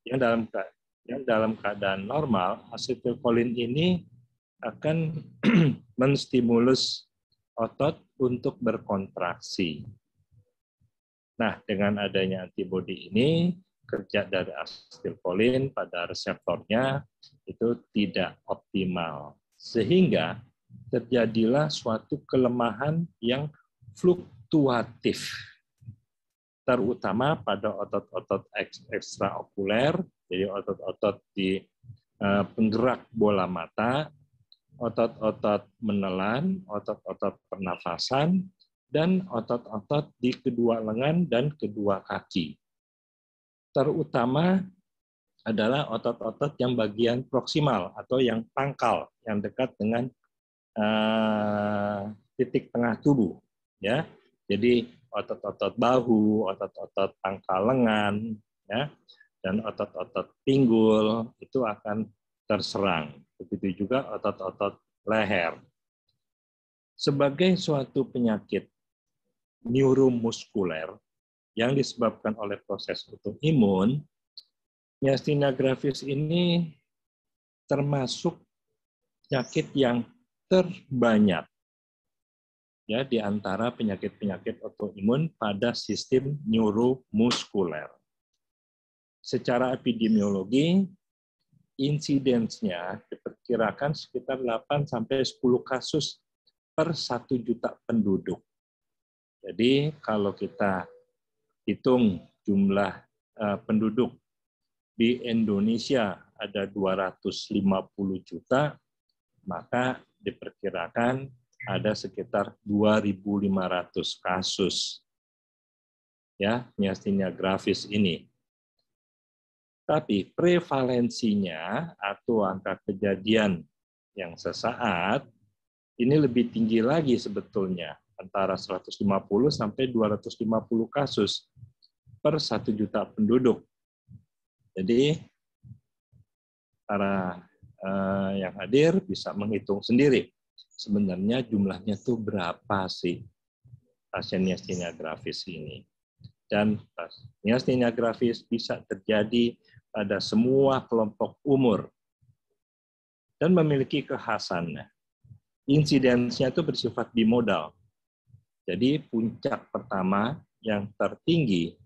yang dalam keadaan normal, asetilkolin ini akan menstimulus otot untuk berkontraksi. Nah, dengan adanya antibodi ini, kerja dari asetilkolin pada reseptornya itu tidak optimal. Sehingga terjadilah suatu kelemahan yang fluktuatif, terutama pada otot-otot ekstraokuler, jadi otot-otot di penggerak bola mata, otot-otot menelan, otot-otot pernafasan, dan otot-otot di kedua lengan dan kedua kaki. Terutama adalah otot-otot yang bagian proksimal atau yang pangkal, yang dekat dengan titik tengah tubuh. Ya, jadi otot-otot bahu, otot-otot pangkal lengan, ya, dan otot-otot pinggul itu akan terserang. Begitu juga otot-otot leher. Sebagai suatu penyakit neuromuskuler yang disebabkan oleh proses autoimun, miastenia gravis ini termasuk penyakit yang terbanyak ya di antara penyakit-penyakit autoimun pada sistem neuromuskuler. Secara epidemiologi, insidensnya diperkirakan sekitar 8-10 kasus per 1 juta penduduk. Jadi kalau kita hitung jumlah penduduk di Indonesia ada 250 juta, maka diperkirakan ada sekitar 2.500 kasus ya miastenia gravis ini. Tapi prevalensinya atau angka kejadian yang sesaat ini lebih tinggi lagi sebetulnya, antara 150 sampai 250 kasus per 1 juta penduduk. Jadi para yang hadir bisa menghitung sendiri sebenarnya jumlahnya tuh berapa sih pasien miastenia gravis ini. Dan miastenia gravis bisa terjadi pada semua kelompok umur dan memiliki kekhasannya. Insidensnya itu bersifat bimodal. Jadi puncak pertama yang tertinggi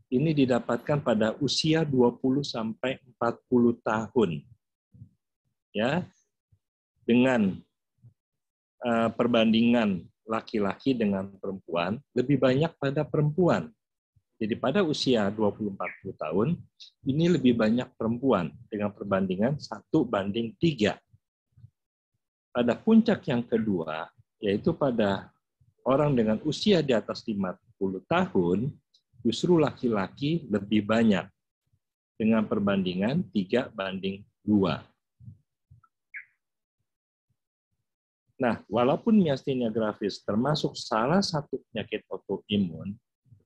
ini didapatkan pada usia 20 sampai 40 tahun. Ya. Dengan perbandingan laki-laki dengan perempuan lebih banyak pada perempuan. Jadi pada usia 20-40 tahun, ini lebih banyak perempuan dengan perbandingan 1:3. Pada puncak yang kedua, yaitu pada orang dengan usia di atas 50 tahun, justru laki-laki lebih banyak dengan perbandingan 3:2. Nah, walaupun miastenia gravis termasuk salah satu penyakit autoimun,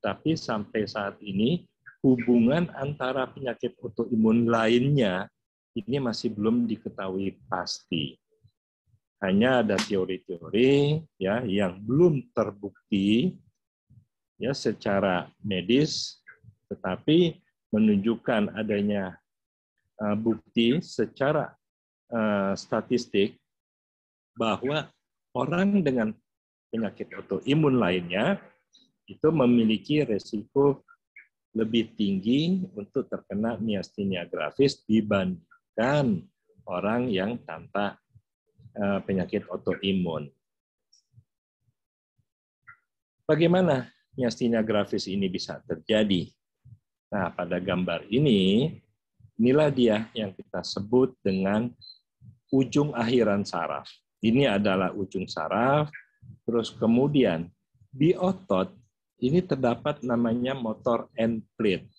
tapi sampai saat ini hubungan antara penyakit autoimun lainnya ini masih belum diketahui pasti. Hanya ada teori-teori ya yang belum terbukti ya secara medis, tetapi menunjukkan adanya bukti secara statistik bahwa orang dengan penyakit autoimun lainnya itu memiliki resiko lebih tinggi untuk terkena miastenia gravis dibandingkan orang yang tanpa penyakit autoimun. Bagaimana miastenia gravis ini bisa terjadi? Nah, pada gambar ini, inilah dia yang kita sebut dengan ujung akhiran saraf. Ini adalah ujung saraf, terus kemudian di otot ini terdapat namanya motor end plate.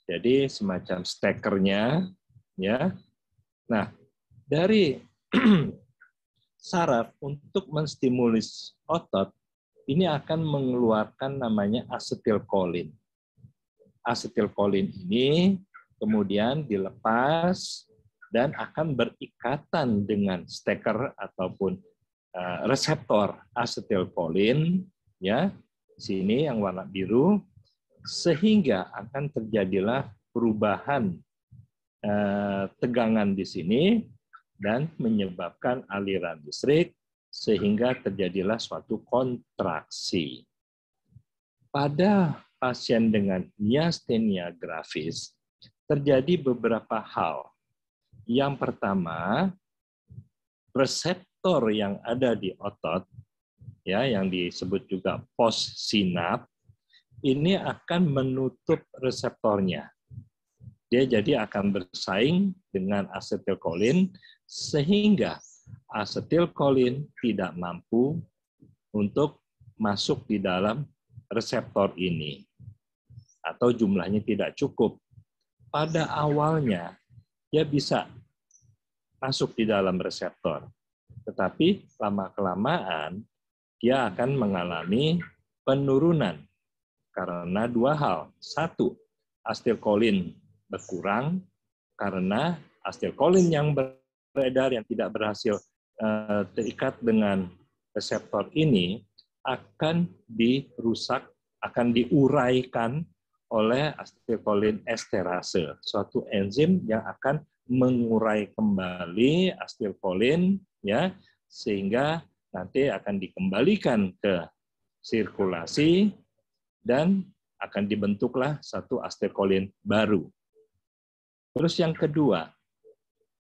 Jadi semacam stekernya, ya. Nah, dari saraf untuk menstimulus otot ini akan mengeluarkan namanya asetilkolin. Asetilkolin ini kemudian dilepas dan akan berikatan dengan steker ataupun reseptor asetilkolin, ya. Sini yang warna biru, sehingga akan terjadilah perubahan tegangan di sini dan menyebabkan aliran listrik sehingga terjadilah suatu kontraksi. Pada pasien dengan miastenia gravis terjadi beberapa hal. Yang pertama, reseptor yang ada di otot, ya, yang disebut juga postsinap, ini akan menutup reseptornya. Dia jadi akan bersaing dengan asetilkolin sehingga asetilkolin tidak mampu untuk masuk di dalam reseptor ini atau jumlahnya tidak cukup. Pada awalnya dia bisa masuk di dalam reseptor, tetapi lama-kelamaan dia akan mengalami penurunan karena dua hal. Satu, asetilkolin berkurang karena asetilkolin yang beredar yang tidak berhasil terikat dengan reseptor ini akan dirusak, akan diuraikan oleh asetilkolin esterase, suatu enzim yang akan mengurai kembali asetilkolin, ya, sehingga nanti akan dikembalikan ke sirkulasi dan akan dibentuklah satu asetilkolin baru. Terus yang kedua,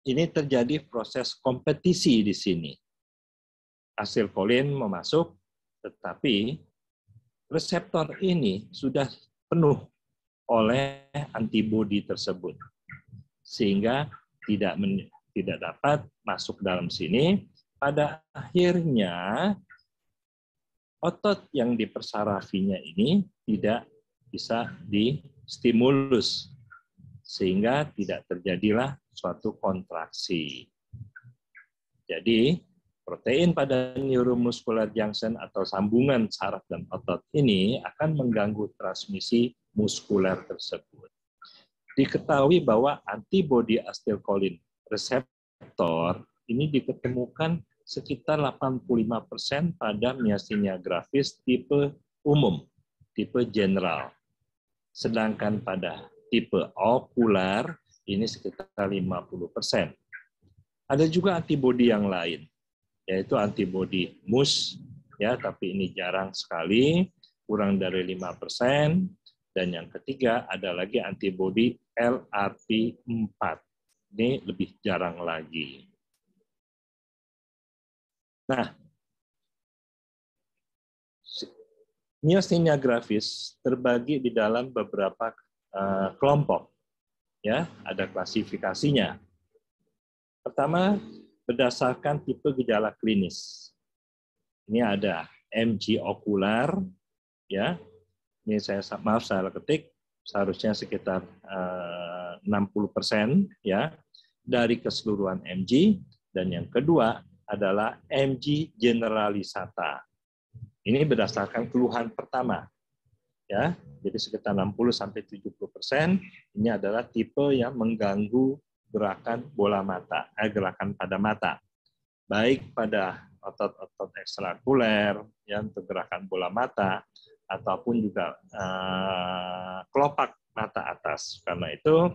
ini terjadi proses kompetisi di sini. Asetilkolin memasuk, tetapi reseptor ini sudah penuh oleh antibodi tersebut, sehingga tidak dapat masuk dalam sini. Pada akhirnya, otot yang dipersarafinya ini tidak bisa distimulus, sehingga tidak terjadilah suatu kontraksi. Jadi, protein pada neuromuscular junction atau sambungan saraf dan otot ini akan mengganggu transmisi muskuler tersebut. Diketahui bahwa antibodi asetilkolin reseptor ini diketemukan sekitar 85% pada miastenia gravis tipe umum, tipe general. Sedangkan pada tipe okular ini sekitar 50%. Ada juga antibodi yang lain, yaitu antibodi MUS, ya, tapi ini jarang sekali, kurang dari 5%. Dan yang ketiga ada lagi antibodi LRP4. Ini lebih jarang lagi. Nah, miastenia gravis terbagi di dalam beberapa kelompok. Ya, ada klasifikasinya. Pertama, berdasarkan tipe gejala klinis. Ini ada MG okular, ya. Ini saya ketik, seharusnya sekitar 60%, ya, dari keseluruhan MG. Dan yang kedua adalah MG generalisata. Ini berdasarkan keluhan pertama, ya. Jadi sekitar 60-70% ini adalah tipe yang mengganggu gerakan bola mata, gerakan pada mata, baik pada otot-otot ekstrakuler, ya, untuk gerakan bola mata, ataupun juga kelopak mata atas. Karena itu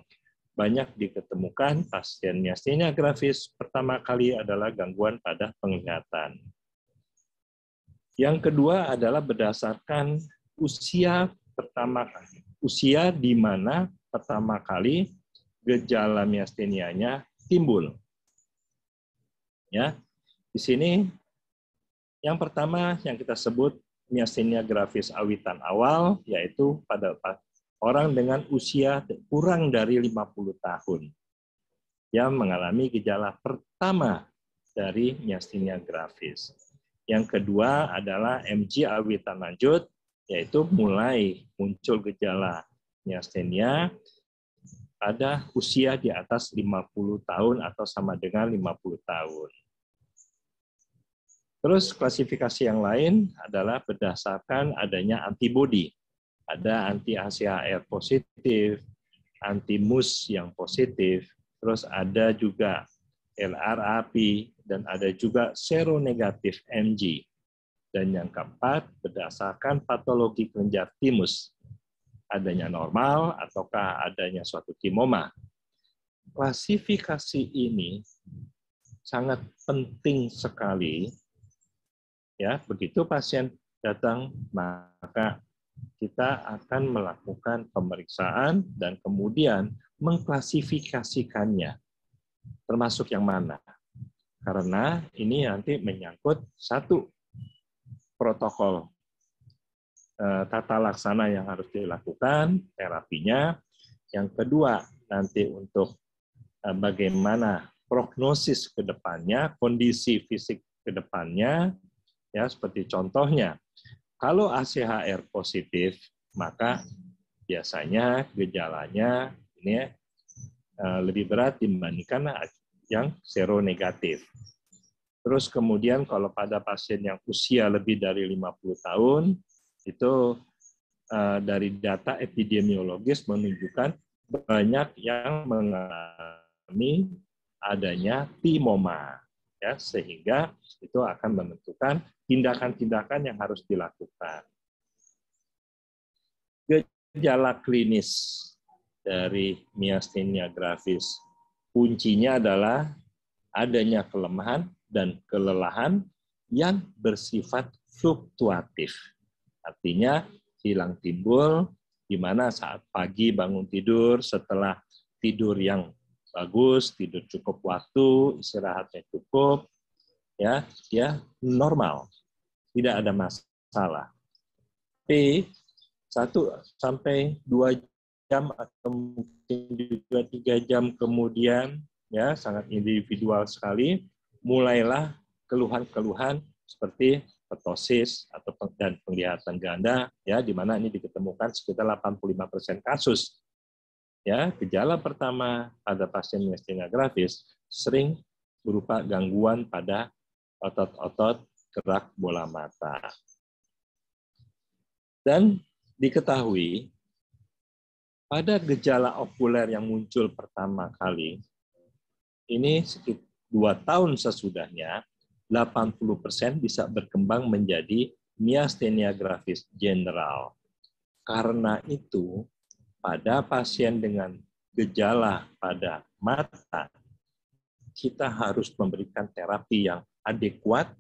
banyak diketemukan pasien miastenia gravis pertama kali adalah gangguan pada penglihatan. Yang kedua adalah berdasarkan usia di mana pertama kali gejala miastenianya timbul. Ya, di sini yang pertama yang kita sebut miastenia gravis awitan awal, yaitu pada orang dengan usia kurang dari 50 tahun yang mengalami gejala pertama dari miastenia gravis. Yang kedua adalah MG awitan lanjut, yaitu mulai muncul gejala miastenia pada usia di atas 50 tahun atau sama dengan 50 tahun. Terus klasifikasi yang lain adalah berdasarkan adanya antibodi. Ada anti-ACHR positif, anti-MUS yang positif, terus ada juga LRAP, dan ada juga seronegatif MG. Dan yang keempat, berdasarkan patologi kelenjar timus. adanya normal ataukah adanya suatu kimoma. Klasifikasi ini sangat penting sekali. Ya, begitu pasien datang, maka kita akan melakukan pemeriksaan dan kemudian mengklasifikasikannya, termasuk yang mana. Karena ini nanti menyangkut satu, protokol tata laksana yang harus dilakukan, terapinya. Yang kedua, nanti untuk bagaimana prognosis ke depannya, kondisi fisik ke depannya, ya seperti contohnya, kalau ACHR positif, maka biasanya gejalanya ini lebih berat dibandingkan yang seronegatif. Terus kemudian kalau pada pasien yang usia lebih dari 50 tahun, itu dari data epidemiologis menunjukkan banyak yang mengalami adanya timoma, ya, sehingga itu akan menentukan tindakan-tindakan yang harus dilakukan. Gejala klinis dari myasthenia gravis, kuncinya adalah adanya kelemahan dan kelelahan yang bersifat fluktuatif. Artinya hilang timbul di mana saat pagi bangun tidur, setelah tidur yang bagus, tidur cukup waktu, istirahatnya cukup, ya normal, tidak ada masalah. Tapi 1 sampai 2 jam atau mungkin juga 3 jam kemudian, ya sangat individual sekali, mulailah keluhan-keluhan seperti ptosis atau dan penglihatan ganda, ya di mana ini diketemukan sekitar 85% kasus. Ya, gejala pertama pada pasien myasthenia gravis sering berupa gangguan pada otot-otot gerak bola mata. Dan diketahui pada gejala okuler yang muncul pertama kali, ini sekitar 2 tahun sesudahnya, 80% bisa berkembang menjadi myasthenia gravis general. Karena itu, pada pasien dengan gejala pada mata, kita harus memberikan terapi yang adekuat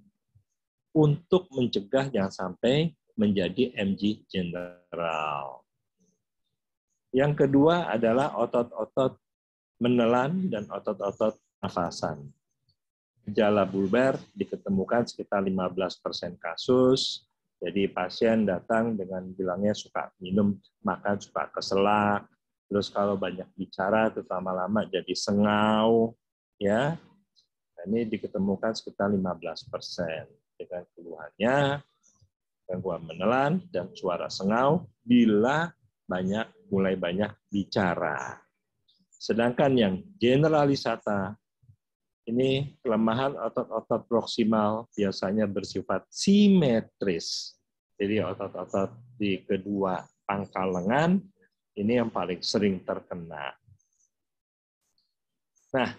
untuk mencegah jangan sampai menjadi MG general. Yang kedua adalah otot-otot menelan dan otot-otot nafasan. Gejala bulbar diketemukan sekitar 15% kasus. Jadi pasien datang dengan bilangnya suka minum, makan suka keselak. Terus kalau banyak bicara terus lama-lama jadi sengau, ya. Ini diketemukan sekitar 15% dengan keluhannya gangguan menelan dan suara sengau bila mulai banyak bicara. Sedangkan yang generalisata, ini kelemahan otot-otot proksimal biasanya bersifat simetris. Jadi otot-otot di kedua pangkal lengan, ini yang paling sering terkena. Nah,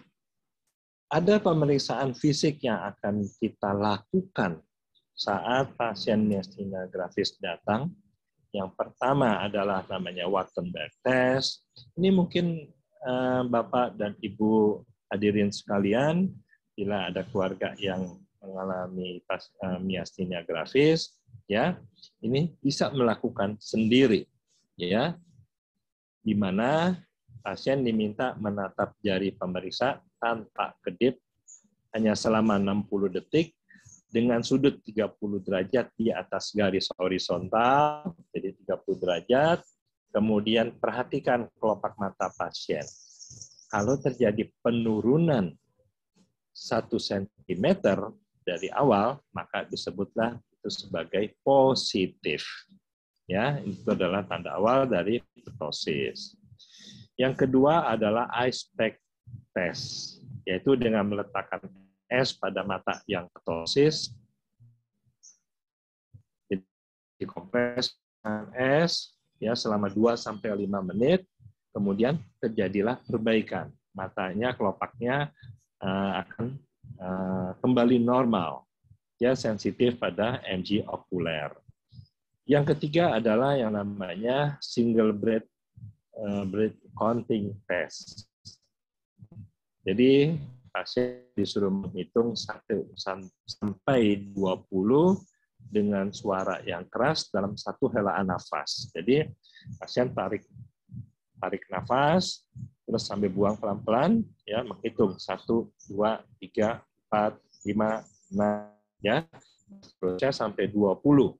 ada pemeriksaan fisik yang akan kita lakukan saat pasien myasthenia gravis datang. Yang pertama adalah namanya Waardenburg test. Ini mungkin Bapak dan Ibu hadirin sekalian, bila ada keluarga yang mengalami myasthenia gravis, ya, ini bisa melakukan sendiri, ya, di mana pasien diminta menatap jari pemeriksa tanpa kedip hanya selama 60 detik dengan sudut 30 derajat di atas garis horizontal, jadi 30 derajat, kemudian perhatikan kelopak mata pasien. Kalau terjadi penurunan 1 cm dari awal, maka disebutlah itu sebagai positif. Ya, itu adalah tanda awal dari ptosis. Yang kedua adalah ice pack test, yaitu dengan meletakkan es pada mata yang ptosis, dikompres dengan es ya selama 2-5 menit, kemudian terjadilah perbaikan. Matanya, kelopaknya akan kembali normal. Ya, sensitif pada MG okuler. Yang ketiga adalah yang namanya single breath counting test. Jadi pasien disuruh menghitung 1 sampai 20 dengan suara yang keras dalam satu helaan nafas. Jadi pasien tarik nafas, terus sambil buang pelan-pelan, ya menghitung 1, 2, 3, 4, 5, 6, ya, terusnya sampai 20.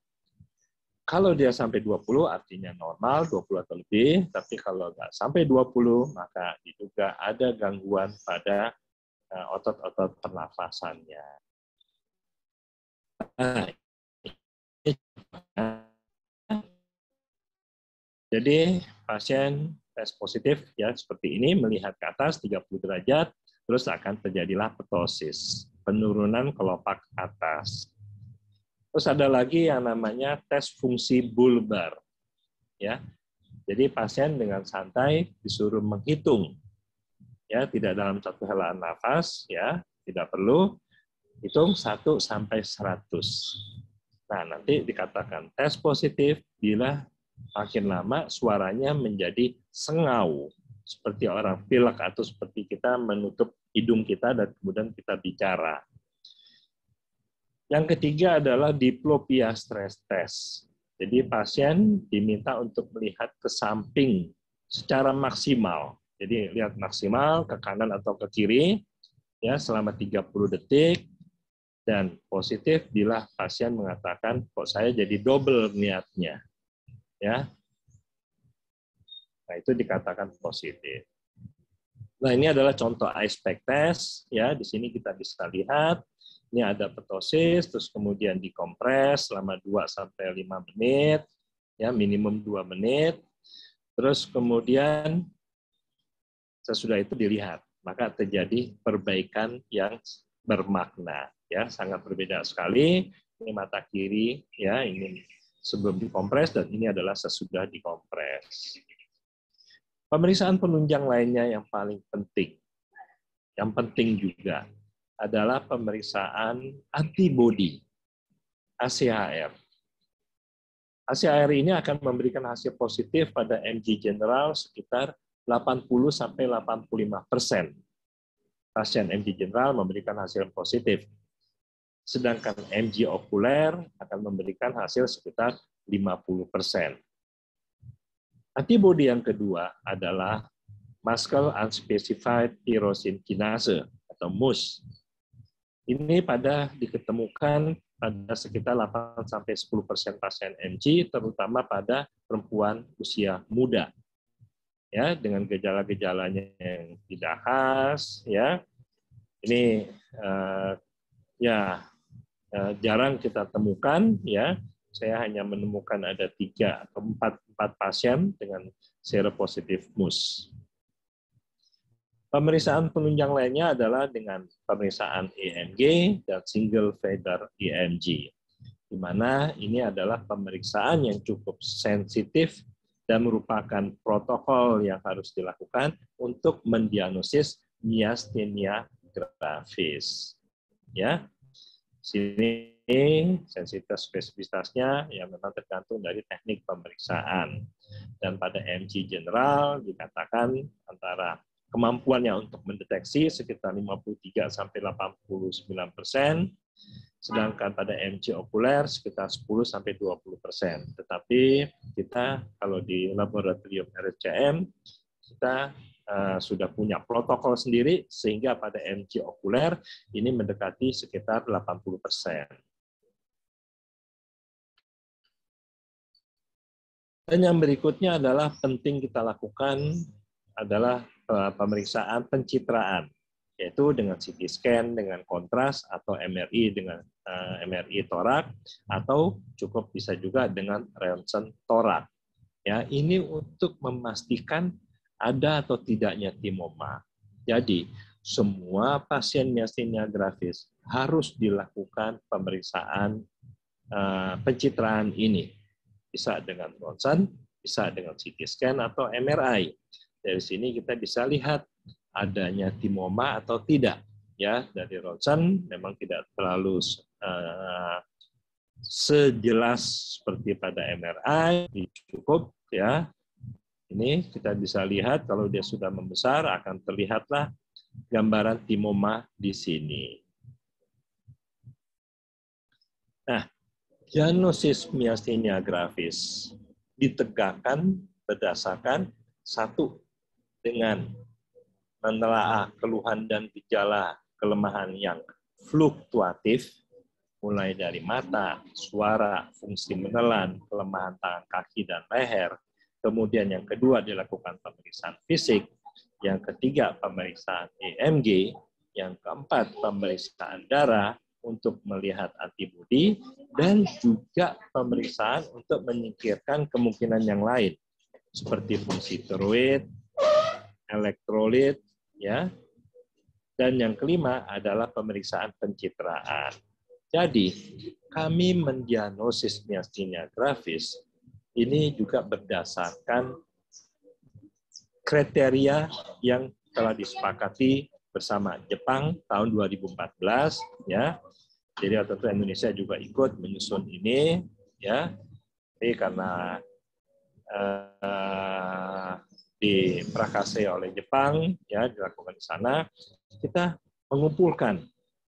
Kalau dia sampai 20 artinya normal, 20 atau lebih, tapi kalau nggak sampai 20 maka diduga ada gangguan pada otot-otot pernafasannya. Jadi pasien tes positif ya seperti ini, melihat ke atas 30 derajat, terus akan terjadilah ptosis, penurunan kelopak atas. Terus ada lagi yang namanya tes fungsi bulbar. Ya. Jadi pasien dengan santai disuruh menghitung. Ya, tidak dalam satu helaan nafas, ya, tidak perlu hitung 1 sampai 100. Nah, nanti dikatakan tes positif bila makin lama suaranya menjadi sengau, seperti orang pilek atau seperti kita menutup hidung kita dan kemudian kita bicara. Yang ketiga adalah diplopia stress test. Jadi pasien diminta untuk melihat ke samping secara maksimal. Jadi lihat maksimal ke kanan atau ke kiri ya selama 30 detik dan positif bila pasien mengatakan kok saya jadi double niatnya. Ya. Nah, itu dikatakan positif. Nah, ini adalah contoh ice-pack test ya. Di sini kita bisa lihat ini ada ptosis, terus kemudian dikompres selama 2 sampai 5 menit, ya minimum 2 menit. Terus kemudian sesudah itu dilihat, maka terjadi perbaikan yang bermakna, ya sangat berbeda sekali. Ini mata kiri, ya ini sebelum dikompres dan ini adalah sesudah dikompres. Pemeriksaan penunjang lainnya yang paling penting, yang penting juga adalah pemeriksaan antibodi ACHR. ACHR ini akan memberikan hasil positif pada MG general sekitar 80-85%. Pasien MG general memberikan hasil positif. Sedangkan MG okuler akan memberikan hasil sekitar 50%. Antibodi yang kedua adalah muscle unspecified tyrosine kinase atau MUS. Ini diketemukan pada sekitar 8-10% pasien MG, terutama pada perempuan usia muda, ya dengan gejala-gejalanya yang tidak khas, ya ini jarang kita temukan, ya saya hanya menemukan ada 3 atau 4 pasien dengan seropositif MUS. Pemeriksaan penunjang lainnya adalah dengan pemeriksaan EMG dan single feather EMG, di mana ini adalah pemeriksaan yang cukup sensitif dan merupakan protokol yang harus dilakukan untuk mendiagnosis miastenia gravis. Ya, sini sensitivitas spesifisitasnya yang memang tergantung dari teknik pemeriksaan. Dan pada MG general dikatakan antara kemampuannya untuk mendeteksi sekitar 53-89%, sedangkan pada MG okuler sekitar 10-20%. Tetapi kita kalau di laboratorium RSCM kita sudah punya protokol sendiri sehingga pada MG okuler ini mendekati sekitar 80%. Dan yang berikutnya adalah penting kita lakukan adalah pemeriksaan pencitraan, yaitu dengan CT scan dengan kontras atau MRI dengan MRI torak atau cukup bisa juga dengan ronsen torak. Ya, ini untuk memastikan ada atau tidaknya timoma. Jadi, semua pasien miastenia gravis harus dilakukan pemeriksaan pencitraan ini. Bisa dengan ronsen, bisa dengan CT scan atau MRI. Dari sini kita bisa lihat adanya timoma atau tidak. Ya, dari ronsen memang tidak terlalu sejelas seperti pada MRI, cukup ya. Ini kita bisa lihat kalau dia sudah membesar akan terlihatlah gambaran timoma di sini. Nah, diagnosis myasthenia gravis ditegakkan berdasarkan satu dengan menelaah keluhan dan gejala kelemahan yang fluktuatif, mulai dari mata, suara, fungsi menelan, kelemahan tangan, kaki, dan leher. Kemudian yang kedua dilakukan pemeriksaan fisik, yang ketiga pemeriksaan EMG, yang keempat pemeriksaan darah untuk melihat antibodi, dan juga pemeriksaan untuk menyingkirkan kemungkinan yang lain, seperti fungsi tiroid, elektrolit, ya. Dan yang kelima adalah pemeriksaan pencitraan. Jadi, kami mendiagnosis myasthenia gravis ini juga berdasarkan kriteria yang telah disepakati bersama Jepang tahun 2014, ya. Jadi tentu Indonesia juga ikut menyusun ini, ya. Ini karena diprakarsai oleh Jepang, ya, dilakukan di sana. Kita mengumpulkan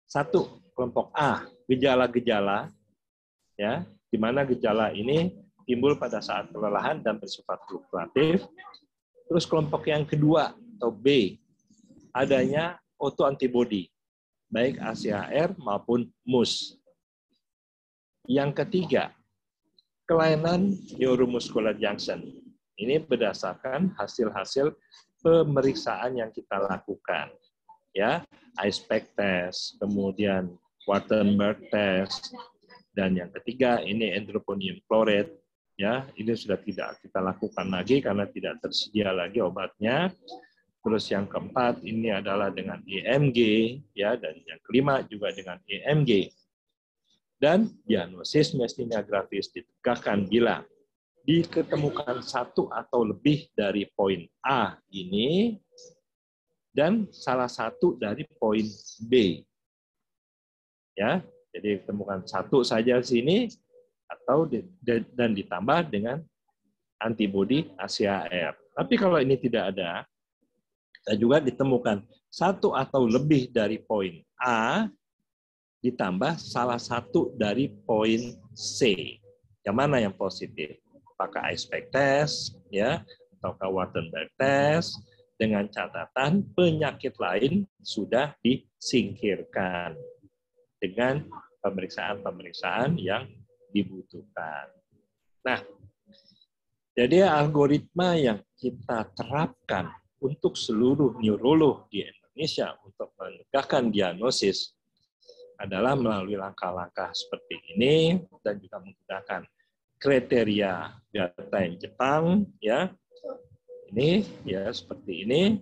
satu kelompok A, gejala-gejala, ya, di mana gejala ini timbul pada saat kelelahan dan bersifat fluktuatif. Terus kelompok yang kedua atau B, adanya autoantibody, baik AChR maupun MUS. Yang ketiga, kelainan neuromuscular junction. Ini berdasarkan hasil-hasil pemeriksaan yang kita lakukan, ya, IcePack test, kemudian Wartenberg test, dan yang ketiga ini endroponium chloride. Ya, ini sudah tidak kita lakukan lagi karena tidak tersedia lagi obatnya. Terus yang keempat ini adalah dengan EMG, ya, dan yang kelima juga dengan EMG. Dan diagnosis myasthenia gravis ditegakkan bila diketemukan satu atau lebih dari poin A ini dan salah satu dari poin B. Ya, jadi ditemukan satu saja di sini atau dan ditambah dengan antibodi AChR. Tapi kalau ini tidak ada, dan juga ditemukan satu atau lebih dari poin A ditambah salah satu dari poin C. Yang mana yang positif? Apakah IcePack test, ya, ataukah Wartenberg test, dengan catatan penyakit lain sudah disingkirkan dengan pemeriksaan-pemeriksaan yang dibutuhkan. Nah, jadi algoritma yang kita terapkan untuk seluruh neurolog di Indonesia untuk menegakkan diagnosis adalah melalui langkah-langkah seperti ini dan juga menggunakan kriteria guideline Jepang, ya. Ini ya seperti ini.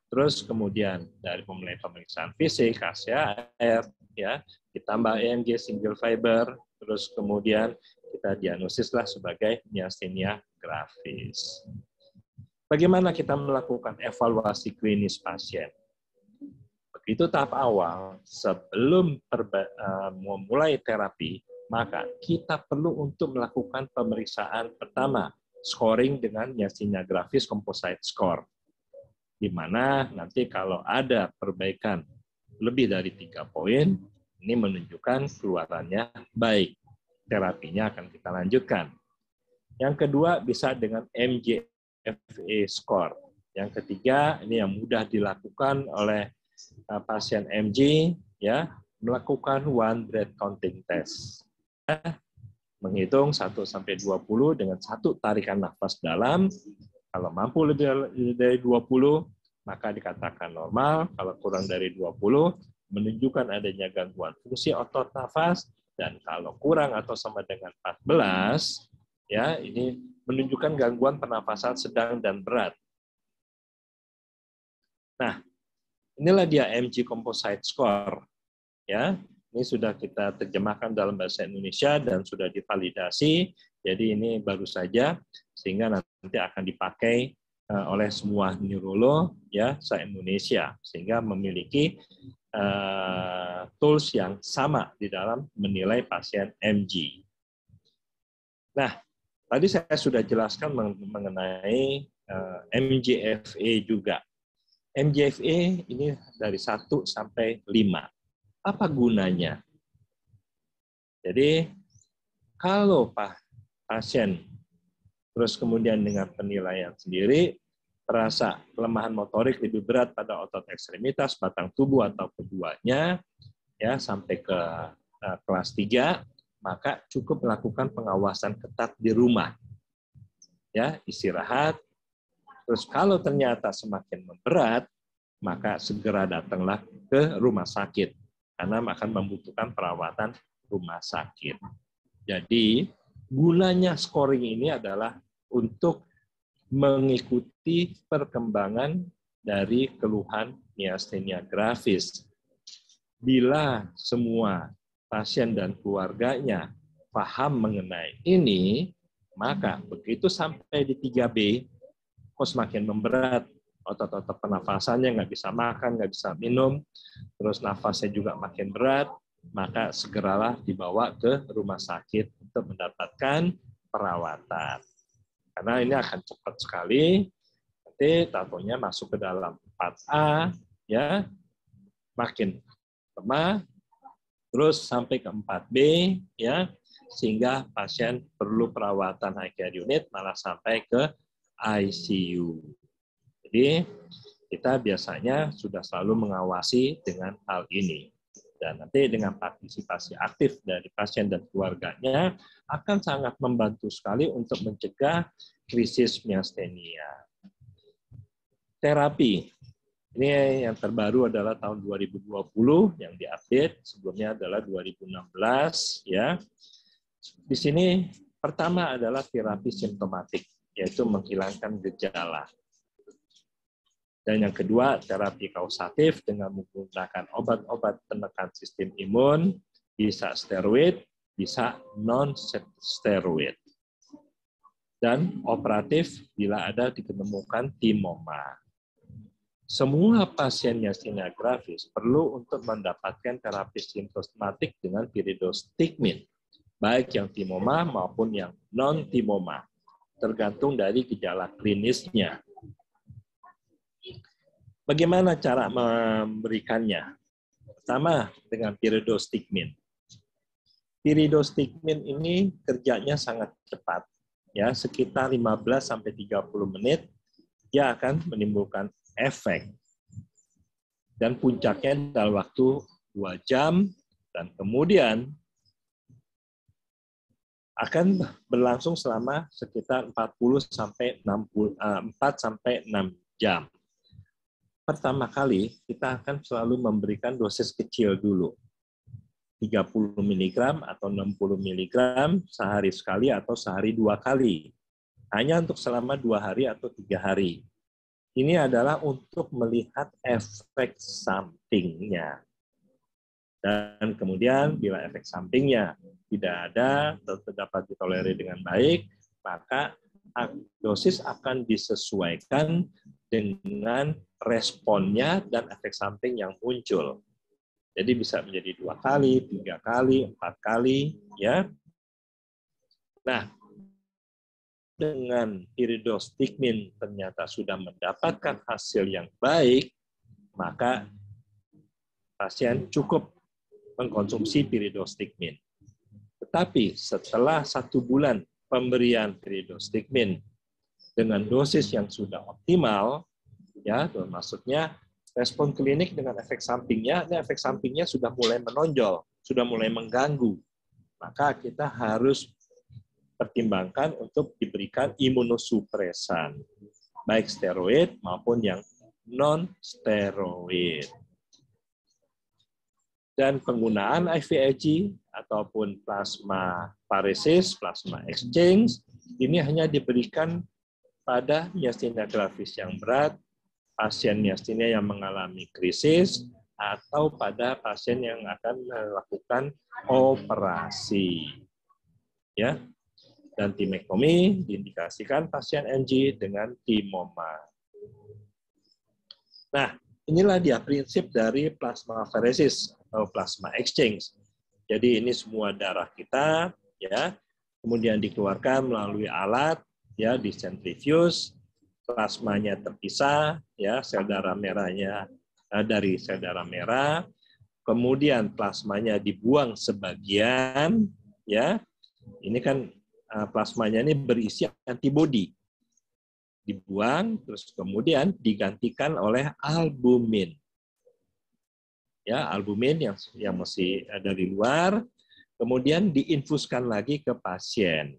Terus kemudian dari mulai pemeriksaan fisik, AChR, ya, ditambah EMG single fiber, terus kemudian kita diagnosislah sebagai myasthenia gravis. Bagaimana kita melakukan evaluasi klinis pasien? Begitu tahap awal, sebelum memulai terapi, maka kita perlu untuk melakukan pemeriksaan pertama, scoring dengan myasthenia gravis composite score, di mana nanti kalau ada perbaikan lebih dari 3 poin, ini menunjukkan keluarannya baik. Terapinya akan kita lanjutkan. Yang kedua bisa dengan MGFA score. Yang ketiga, ini yang mudah dilakukan oleh pasien MG, ya, melakukan one breath counting test. Menghitung 1 sampai 20 dengan satu tarikan nafas dalam. Kalau mampu lebih dari 20, maka dikatakan normal. Kalau kurang dari 20, menunjukkan adanya gangguan fungsi otot nafas. Dan kalau kurang atau sama dengan 14, ya, ini menunjukkan gangguan pernafasan sedang dan berat. Nah, inilah dia MG Composite Score. Ya, ini sudah kita terjemahkan dalam bahasa Indonesia dan sudah divalidasi. Jadi ini baru saja, sehingga nanti akan dipakai oleh semua neurolog, ya, se-Indonesia, sehingga memiliki tools yang sama di dalam menilai pasien MG. Nah, tadi saya sudah jelaskan mengenai MGFA juga. MGFA ini dari 1 sampai 5. Apa gunanya? Jadi, kalau pasien terus kemudian dengan penilaian sendiri, terasa kelemahan motorik lebih berat pada otot ekstremitas, batang tubuh, atau keduanya, ya sampai ke kelas 3, maka cukup melakukan pengawasan ketat di rumah. Ya, istirahat. Terus kalau ternyata semakin memberat, maka segera datanglah ke rumah sakit karena akan membutuhkan perawatan rumah sakit. Jadi, gunanya scoring ini adalah untuk mengikuti perkembangan dari keluhan miastenia gravis. Bila semua pasien dan keluarganya paham mengenai ini, maka begitu sampai di 3B, kok semakin memberat, otot-otot pernafasannya nggak bisa makan, nggak bisa minum, terus nafasnya juga makin berat, maka segeralah dibawa ke rumah sakit untuk mendapatkan perawatan. Karena ini akan cepat sekali, nanti tatonya masuk ke dalam 4A, ya, makin lemah, terus sampai ke 4B, ya, sehingga pasien perlu perawatan high care unit, malah sampai ke ICU. Jadi kita biasanya sudah selalu mengawasi dengan hal ini. Dan nanti dengan partisipasi aktif dari pasien dan keluarganya akan sangat membantu sekali untuk mencegah krisis miastenia. Terapi. Ini yang terbaru adalah tahun 2020 yang diupdate, sebelumnya adalah 2016 ya. Di sini pertama adalah terapi simptomatik, yaitu menghilangkan gejala. Dan yang kedua, terapi kausatif dengan menggunakan obat-obat penekan sistem imun, bisa steroid, bisa non-steroid. Dan operatif bila ada ditemukan timoma. Semua pasien miastenia gravis perlu untuk mendapatkan terapi simptomatik dengan piridostigmin, baik yang timoma maupun yang non-timoma, tergantung dari gejala klinisnya. Bagaimana cara memberikannya? Pertama, dengan piridostigmin. Piridostigmin ini kerjanya sangat cepat, ya, sekitar 15-30 menit, dia akan menimbulkan efek. Dan puncaknya dalam waktu 2 jam, dan kemudian akan berlangsung selama sekitar 4-6 jam. Pertama kali, kita akan selalu memberikan dosis kecil dulu. 30 mg atau 60 mg sehari sekali atau sehari 2 kali. Hanya untuk selama 2 hari atau 3 hari. Ini adalah untuk melihat efek sampingnya. Dan kemudian bila efek sampingnya tidak ada atau dapat ditolerir dengan baik, maka dosis akan disesuaikan dengan responnya dan efek samping yang muncul. Jadi bisa menjadi 2 kali, 3 kali, 4 kali, ya. Nah, dengan piridostigmin ternyata sudah mendapatkan hasil yang baik, maka pasien cukup mengkonsumsi piridostigmin. Tetapi setelah 1 bulan pemberian piridostigmin dengan dosis yang sudah optimal, ya, maksudnya respon klinik dengan efek sampingnya sudah mulai menonjol, sudah mulai mengganggu, maka kita harus pertimbangkan untuk diberikan imunosupresan, baik steroid maupun yang non-steroid. Dan penggunaan IVIG ataupun plasma paresis, plasma exchange, ini hanya diberikan pada miastenia gravis yang berat, pasien miastenia yang mengalami krisis, atau pada pasien yang akan melakukan operasi. Ya. Dan timektomi diindikasikan pasien NG dengan timoma. Nah, inilah dia prinsip dari plasmaferesis atau plasma exchange. Jadi ini semua darah kita, ya, kemudian dikeluarkan melalui alat, ya, disentrifuge, plasmanya terpisah, ya, sel darah merahnya dari sel darah merah, kemudian plasmanya dibuang sebagian, ya. Ini kan plasmanya ini berisi antibodi, dibuang, terus kemudian digantikan oleh albumin. Ya, albumin yang masih dari luar, kemudian diinfuskan lagi ke pasien,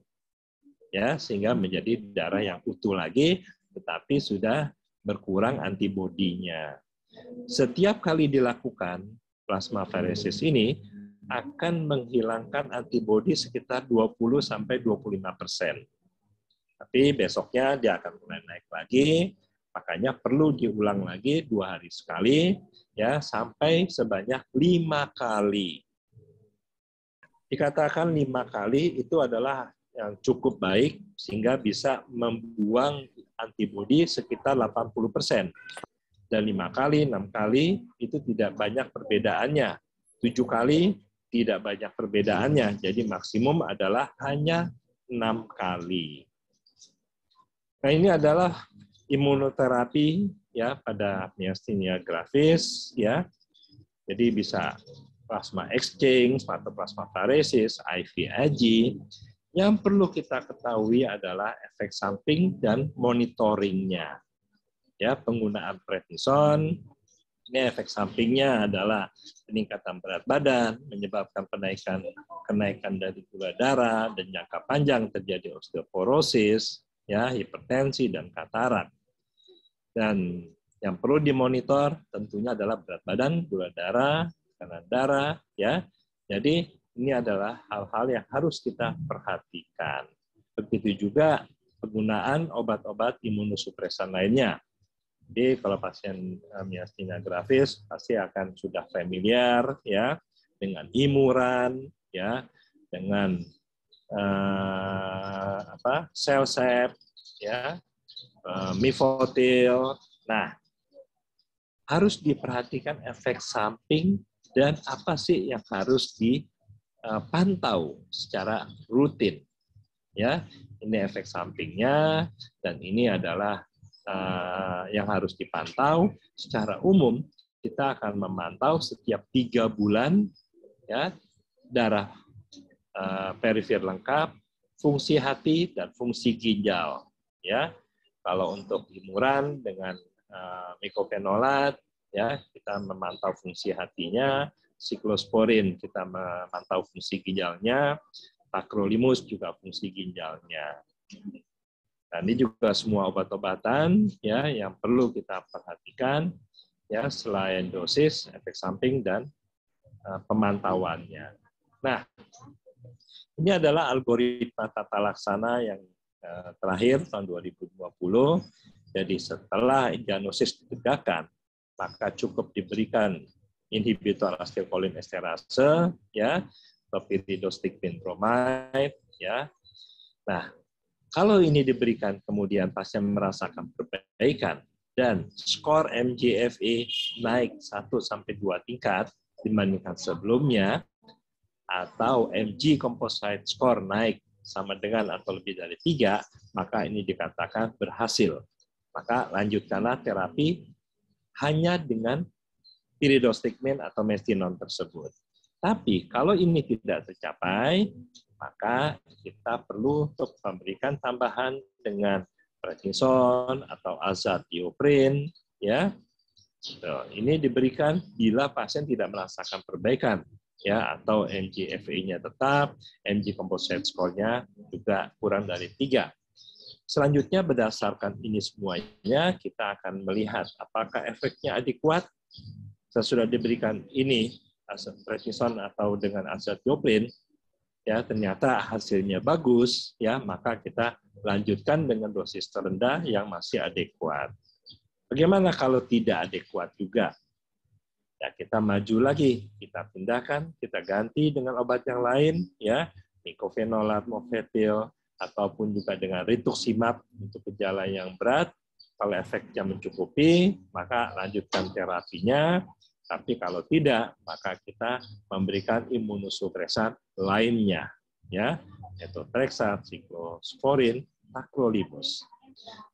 ya, sehingga menjadi darah yang utuh lagi, tetapi sudah berkurang antibodinya. Setiap kali dilakukan plasmaferesis ini akan menghilangkan antibodi sekitar 20-25%. Tapi besoknya dia akan mulai naik lagi, makanya perlu diulang lagi 2 hari sekali, ya, sampai sebanyak 5 kali. Dikatakan 5 kali itu adalah yang cukup baik sehingga bisa membuang antibodi sekitar 80%. Dan 5 kali, 6 kali itu tidak banyak perbedaannya. 7 kali tidak banyak perbedaannya. Jadi maksimum adalah hanya 6 kali. Nah, ini adalah imunoterapi, ya, pada myasthenia gravis, ya. Jadi bisa plasma exchange atau plasmaferesis, IVIG. Yang perlu kita ketahui adalah efek samping dan monitoringnya. Ya, penggunaan prednison, ini efek sampingnya adalah peningkatan berat badan, menyebabkan kenaikan dari gula darah, dan jangka panjang terjadi osteoporosis, ya, hipertensi, dan katarak. Dan yang perlu dimonitor tentunya adalah berat badan, gula darah, tekanan darah, ya. Jadi ini adalah hal-hal yang harus kita perhatikan. Begitu juga penggunaan obat-obat imunosupresan lainnya. Jadi kalau pasien myasthenia gravis pasti akan sudah familiar, ya, dengan imuran, ya, dengan Celsep, ya, Mifotil. Nah, harus diperhatikan efek samping dan apa sih yang harus dipantau secara rutin. Ya, ini efek sampingnya dan ini adalah yang harus dipantau. Secara umum kita akan memantau setiap 3 bulan, ya, darah perifer lengkap, fungsi hati dan fungsi ginjal, ya. Kalau untuk imuran dengan mykofenolat, ya, kita memantau fungsi hatinya, siklosporin kita memantau fungsi ginjalnya, tacrolimus juga fungsi ginjalnya. Nah, ini juga semua obat-obatan, ya, yang perlu kita perhatikan, ya, selain dosis, efek samping dan pemantauannya. Nah, ini adalah algoritma tata laksana yang terakhir tahun 2020. Jadi setelah diagnosis ditegakkan, maka cukup diberikan inhibitor asetilkolinesterase, ya, atau pyridostigmine bromide, ya. Nah, kalau ini diberikan kemudian pasien merasakan perbaikan dan skor MGFE naik 1-2 tingkat dibandingkan sebelumnya, atau MG composite score naik sama dengan atau lebih dari 3, maka ini dikatakan berhasil. Maka lanjutkanlah terapi hanya dengan pyridostigmine atau mestinon tersebut. Tapi kalau ini tidak tercapai, maka kita perlu untuk memberikan tambahan dengan prednison atau azathioprine, ya. Ini diberikan bila pasien tidak merasakan perbaikan, ya, atau MGFE-nya tetap, MG composite score-nya juga kurang dari 3. Selanjutnya berdasarkan ini semuanya kita akan melihat apakah efeknya adekuat. Sesudah diberikan ini prednison atau dengan azathioprine, ya, ternyata hasilnya bagus, ya, maka kita lanjutkan dengan dosis terendah yang masih adekuat. Bagaimana kalau tidak adekuat juga? Ya, kita maju lagi, kita pindahkan, kita ganti dengan obat yang lain, ya, mykofenolat, mofetil, ataupun juga dengan rituximab untuk gejala yang berat. Kalau efeknya mencukupi, maka lanjutkan terapinya. Tapi kalau tidak, maka kita memberikan imunosupresan lainnya. ya, methotrexate, cyclosporin, tacrolimus.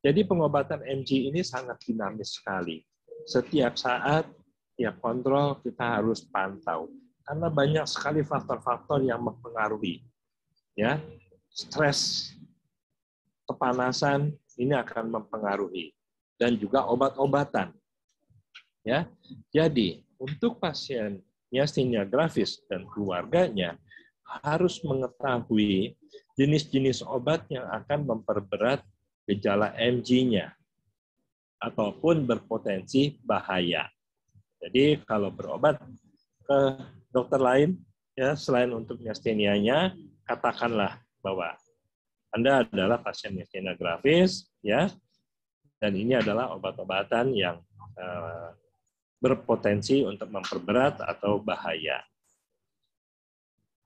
Jadi pengobatan MG ini sangat dinamis sekali. Setiap saat, tiap kontrol kita harus pantau karena banyak sekali faktor-faktor yang mempengaruhi. Ya, stres, kepanasan ini akan mempengaruhi, dan juga obat-obatan. Ya, jadi untuk pasien myasthenia gravis dan keluarganya harus mengetahui jenis-jenis obat yang akan memperberat gejala MG-nya ataupun berpotensi bahaya. Jadi kalau berobat ke dokter lain, ya selain untuk myasthenia-nya, katakanlah bahwa Anda adalah pasien myasthenia gravis, ya, dan ini adalah obat-obatan yang berpotensi untuk memperberat atau bahaya.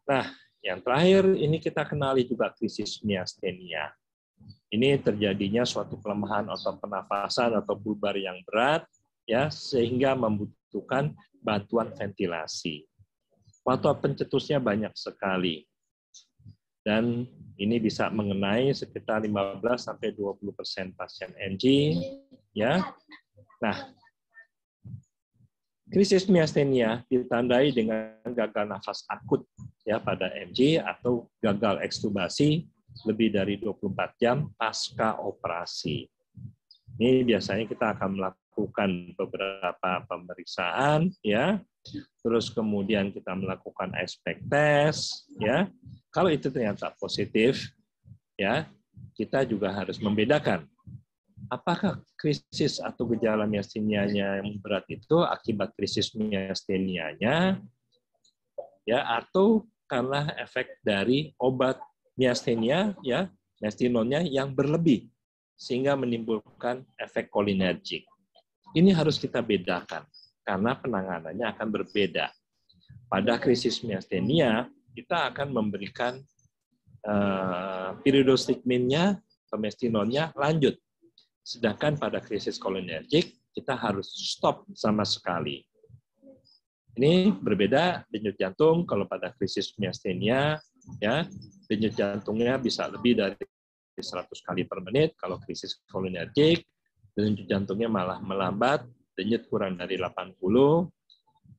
Nah, yang terakhir ini kita kenali juga krisis myasthenia. Ini terjadinya suatu kelemahan otot pernafasan atau bulbar yang berat, ya, sehingga membutuhkan bantuan ventilasi. Faktor pencetusnya banyak sekali. Dan ini bisa mengenai sekitar 15-20% pasien MG, ya. Nah, krisis myasthenia ditandai dengan gagal nafas akut ya pada MG atau gagal ekstubasi lebih dari 24 jam pasca operasi. Ini biasanya kita akan melakukan beberapa pemeriksaan, ya. Terus kemudian kita melakukan aspek test, ya. Kalau itu ternyata positif, ya, kita juga harus membedakan apakah krisis atau gejala myasthenia-nya yang berat itu akibat krisis myasthenia-nya, ya, atau karena efek dari obat myasthenia, ya, myastinonnya yang berlebih sehingga menimbulkan efek kolinergik. Ini harus kita bedakan karena penanganannya akan berbeda. Pada krisis myasthenia kita akan memberikan pyridostigminnya, myastinonnya lanjut. Sedangkan pada krisis kolinergik kita harus stop sama sekali. Ini berbeda denyut jantung kalau pada krisis myasthenia, ya, denyut jantungnya bisa lebih dari 100 kali per menit. Kalau krisis kolinergik, denyut jantungnya malah melambat, denyut kurang dari 80.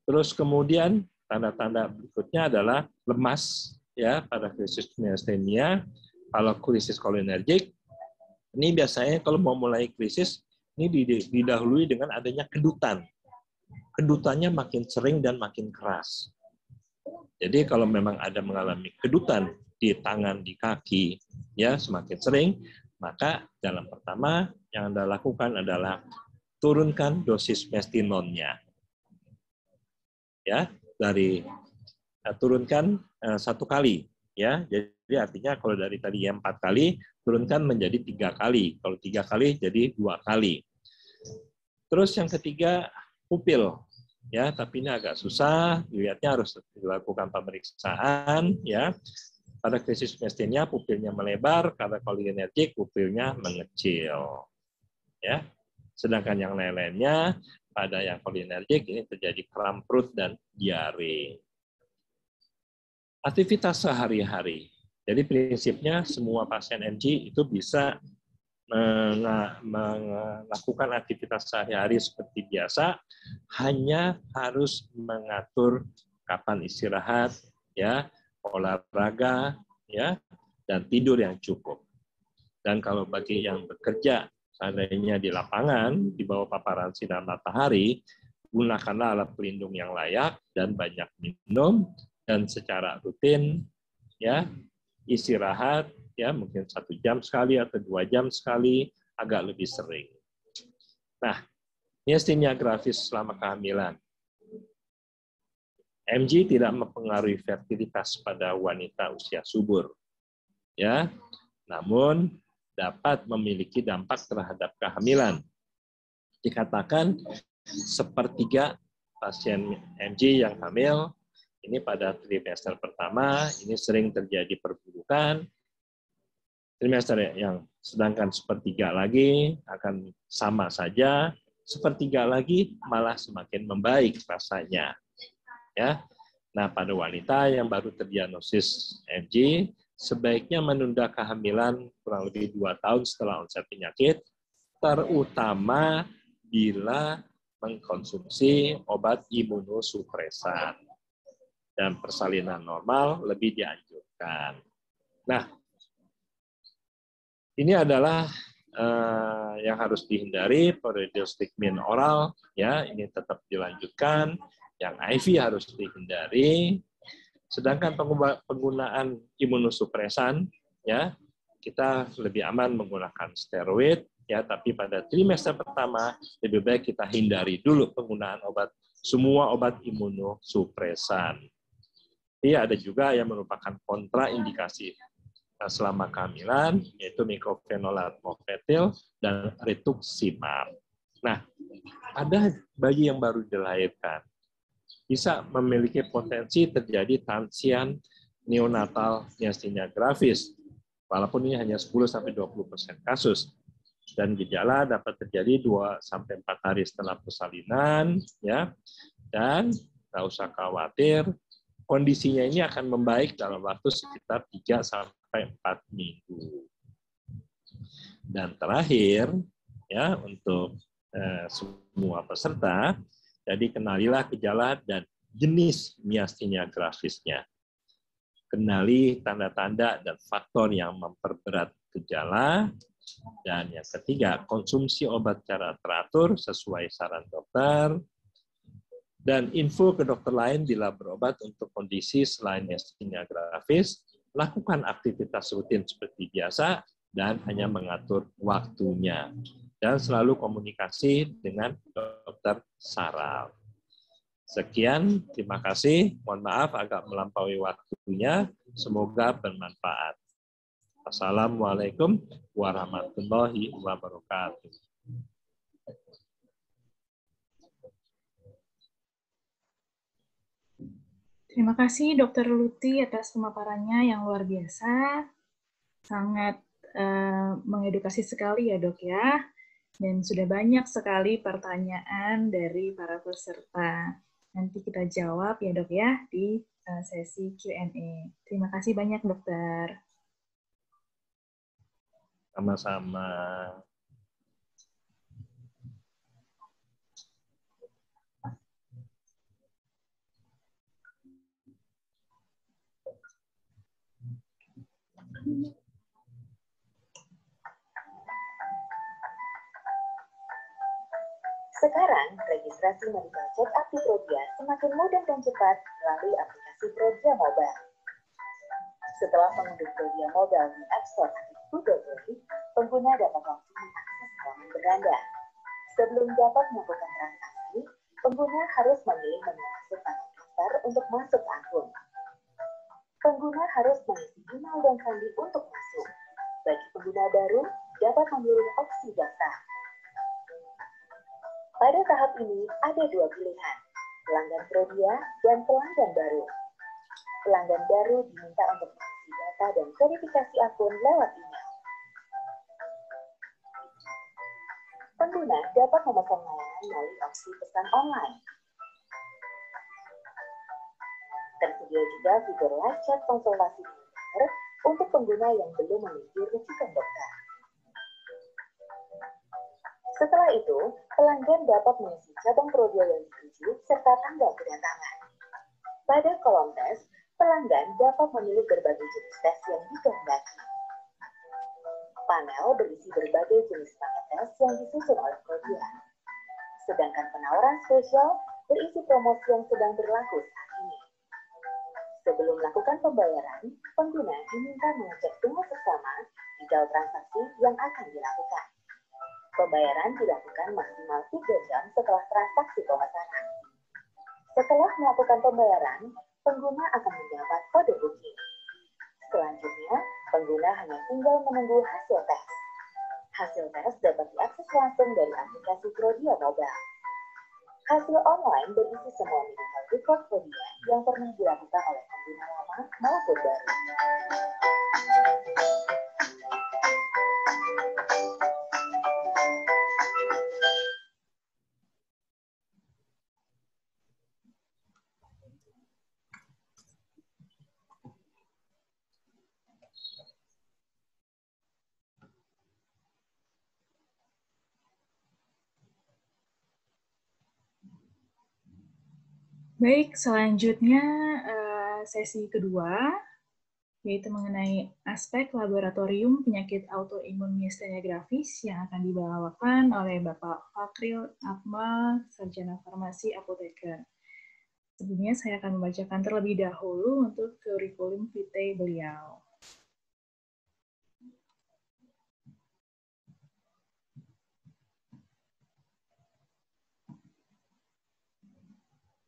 Terus kemudian tanda-tanda berikutnya adalah lemas, ya, pada krisis myasthenia. Kalau krisis kolinergik, ini biasanya kalau mau mulai krisis, ini didahului dengan adanya kedutan. Kedutannya makin sering dan makin keras. Jadi kalau memang ada mengalami kedutan di tangan, di kaki, ya semakin sering, maka jalan pertama yang Anda lakukan adalah turunkan dosis myastinonnya. Ya, turunkan 1 kali, ya. Jadi artinya kalau dari tadi 4 kali, turunkan menjadi 3 kali. Kalau 3 kali jadi 2 kali. Terus yang ketiga, pupil, ya, tapi ini agak susah, dilihatnya harus dilakukan pemeriksaan, ya. Pada krisis myasthenia pupilnya melebar, karena kolinergik pupilnya mengecil, ya. Sedangkan yang lain-lainnya pada yang kolinergik ini terjadi kram perut dan diare. Aktivitas sehari-hari. Jadi prinsipnya semua pasien MG itu bisa melakukan aktivitas sehari-hari seperti biasa, hanya harus mengatur kapan istirahat, ya, olahraga, ya, dan tidur yang cukup. Dan kalau bagi yang bekerja seandainya di lapangan di bawah paparan sinar matahari, gunakanlah alat pelindung yang layak dan banyak minum, dan secara rutin, ya, istirahat, ya, mungkin 1 jam sekali atau 2 jam sekali, agak lebih sering. Nah, myasthenia gravis selama kehamilan. MG tidak mempengaruhi fertilitas pada wanita usia subur, ya, namun dapat memiliki dampak terhadap kehamilan. Dikatakan 1/3 pasien MG yang hamil ini pada trimester pertama ini sering terjadi perburukan. Trimester yang sedangkan 1/3 lagi akan sama saja, 1/3 lagi malah semakin membaik rasanya. Ya. Nah, pada wanita yang baru terdiagnosis MG, sebaiknya menunda kehamilan kurang lebih 2 tahun setelah onset penyakit, terutama bila mengkonsumsi obat imunosupresan. Dan persalinan normal lebih dianjurkan. Nah, ini adalah yang harus dihindari, periodostigmin oral, ya ini tetap dilanjutkan. Yang IV harus dihindari. Sedangkan penggunaan imunosupresan, ya kita lebih aman menggunakan steroid, ya tapi pada trimester pertama lebih baik kita hindari dulu penggunaan semua obat imunosupresan. Ada juga yang merupakan kontraindikasi selama kehamilan, yaitu mycophenolate mofetil dan rituximab. Nah, pada bayi yang baru dilahirkan, bisa memiliki potensi terjadi transien neonatal myasthenia gravis, walaupun ini hanya 10-20% kasus. Dan gejala dapat terjadi 2-4 hari setelah persalinan, ya. Dan nggak usah khawatir, kondisinya ini akan membaik dalam waktu sekitar 3-4 minggu. Dan terakhir, ya untuk semua peserta, jadi kenalilah gejala dan jenis myasthenia gravisnya. Kenali tanda-tanda dan faktor yang memperberat gejala. Dan yang ketiga, konsumsi obat secara teratur sesuai saran dokter. Dan info ke dokter lain bila berobat untuk kondisi selain myasthenia gravis, lakukan aktivitas rutin seperti biasa dan hanya mengatur waktunya. Dan selalu komunikasi dengan dokter saraf. Sekian, terima kasih. Mohon maaf agak melampaui waktunya. Semoga bermanfaat. Assalamualaikum warahmatullahi wabarakatuh. Terima kasih Dr. Luti atas pemaparannya yang luar biasa. Sangat mengedukasi sekali ya dok ya. Dan sudah banyak sekali pertanyaan dari para peserta. Nanti kita jawab ya dok ya di sesi Q&A. Terima kasih banyak dokter. Sama-sama. Sekarang, registrasi medical check-up di Prodia semakin mudah dan cepat melalui aplikasi Prodia Mobile. Setelah mengunduh Prodia Mobile di App Store atau Google Play, pengguna dapat langsung mengakses halaman beranda. Sebelum dapat melakukan transaksi, pengguna harus memilih menu masuk atau daftar untuk masuk akun. Pengguna harus mengisi email dan sandi untuk masuk. Bagi pengguna baru, dapat memilih opsi daftar. Pada tahap ini, ada 2 pilihan, pelanggan Prodia dan pelanggan baru. Pelanggan baru diminta untuk mengisi data dan verifikasi akun lewat email. Pengguna dapat memesan layanan melalui opsi pesan online. Tersedia juga fitur live chat konsultasi dengan dokter untuk pengguna yang belum memiliki rujukan dokter. Setelah itu, pelanggan dapat mengisi cabang Prodia yang dituju serta tanggal kedatangan. Pada kolom tes, pelanggan dapat memilih berbagai jenis tes yang dikehendaki. Panel berisi berbagai jenis paket tes yang disusun oleh Prodia. Sedangkan penawaran spesial berisi promosi yang sedang berlaku saat ini. Sebelum melakukan pembayaran, pengguna diminta mengecek dengan seksama detail transaksi yang akan dilakukan. Pembayaran dilakukan maksimal 3 jam setelah transaksi pemesanan. Setelah melakukan pembayaran, pengguna akan mendapat kode booking. Selanjutnya, pengguna hanya tinggal menunggu hasil tes. Hasil tes dapat diakses langsung dari aplikasi Prodia Mobile. Hasil online berisi semua medical record Prodia yang pernah dilakukan oleh pengguna lama maupun baru. Baik, selanjutnya sesi kedua, yaitu mengenai aspek laboratorium penyakit autoimun miastenia gravis yang akan dibawakan oleh Bapak Fakhril Akmal, Sarjana Farmasi Apoteker. Sebelumnya saya akan membacakan terlebih dahulu untuk kurikulum vitae beliau.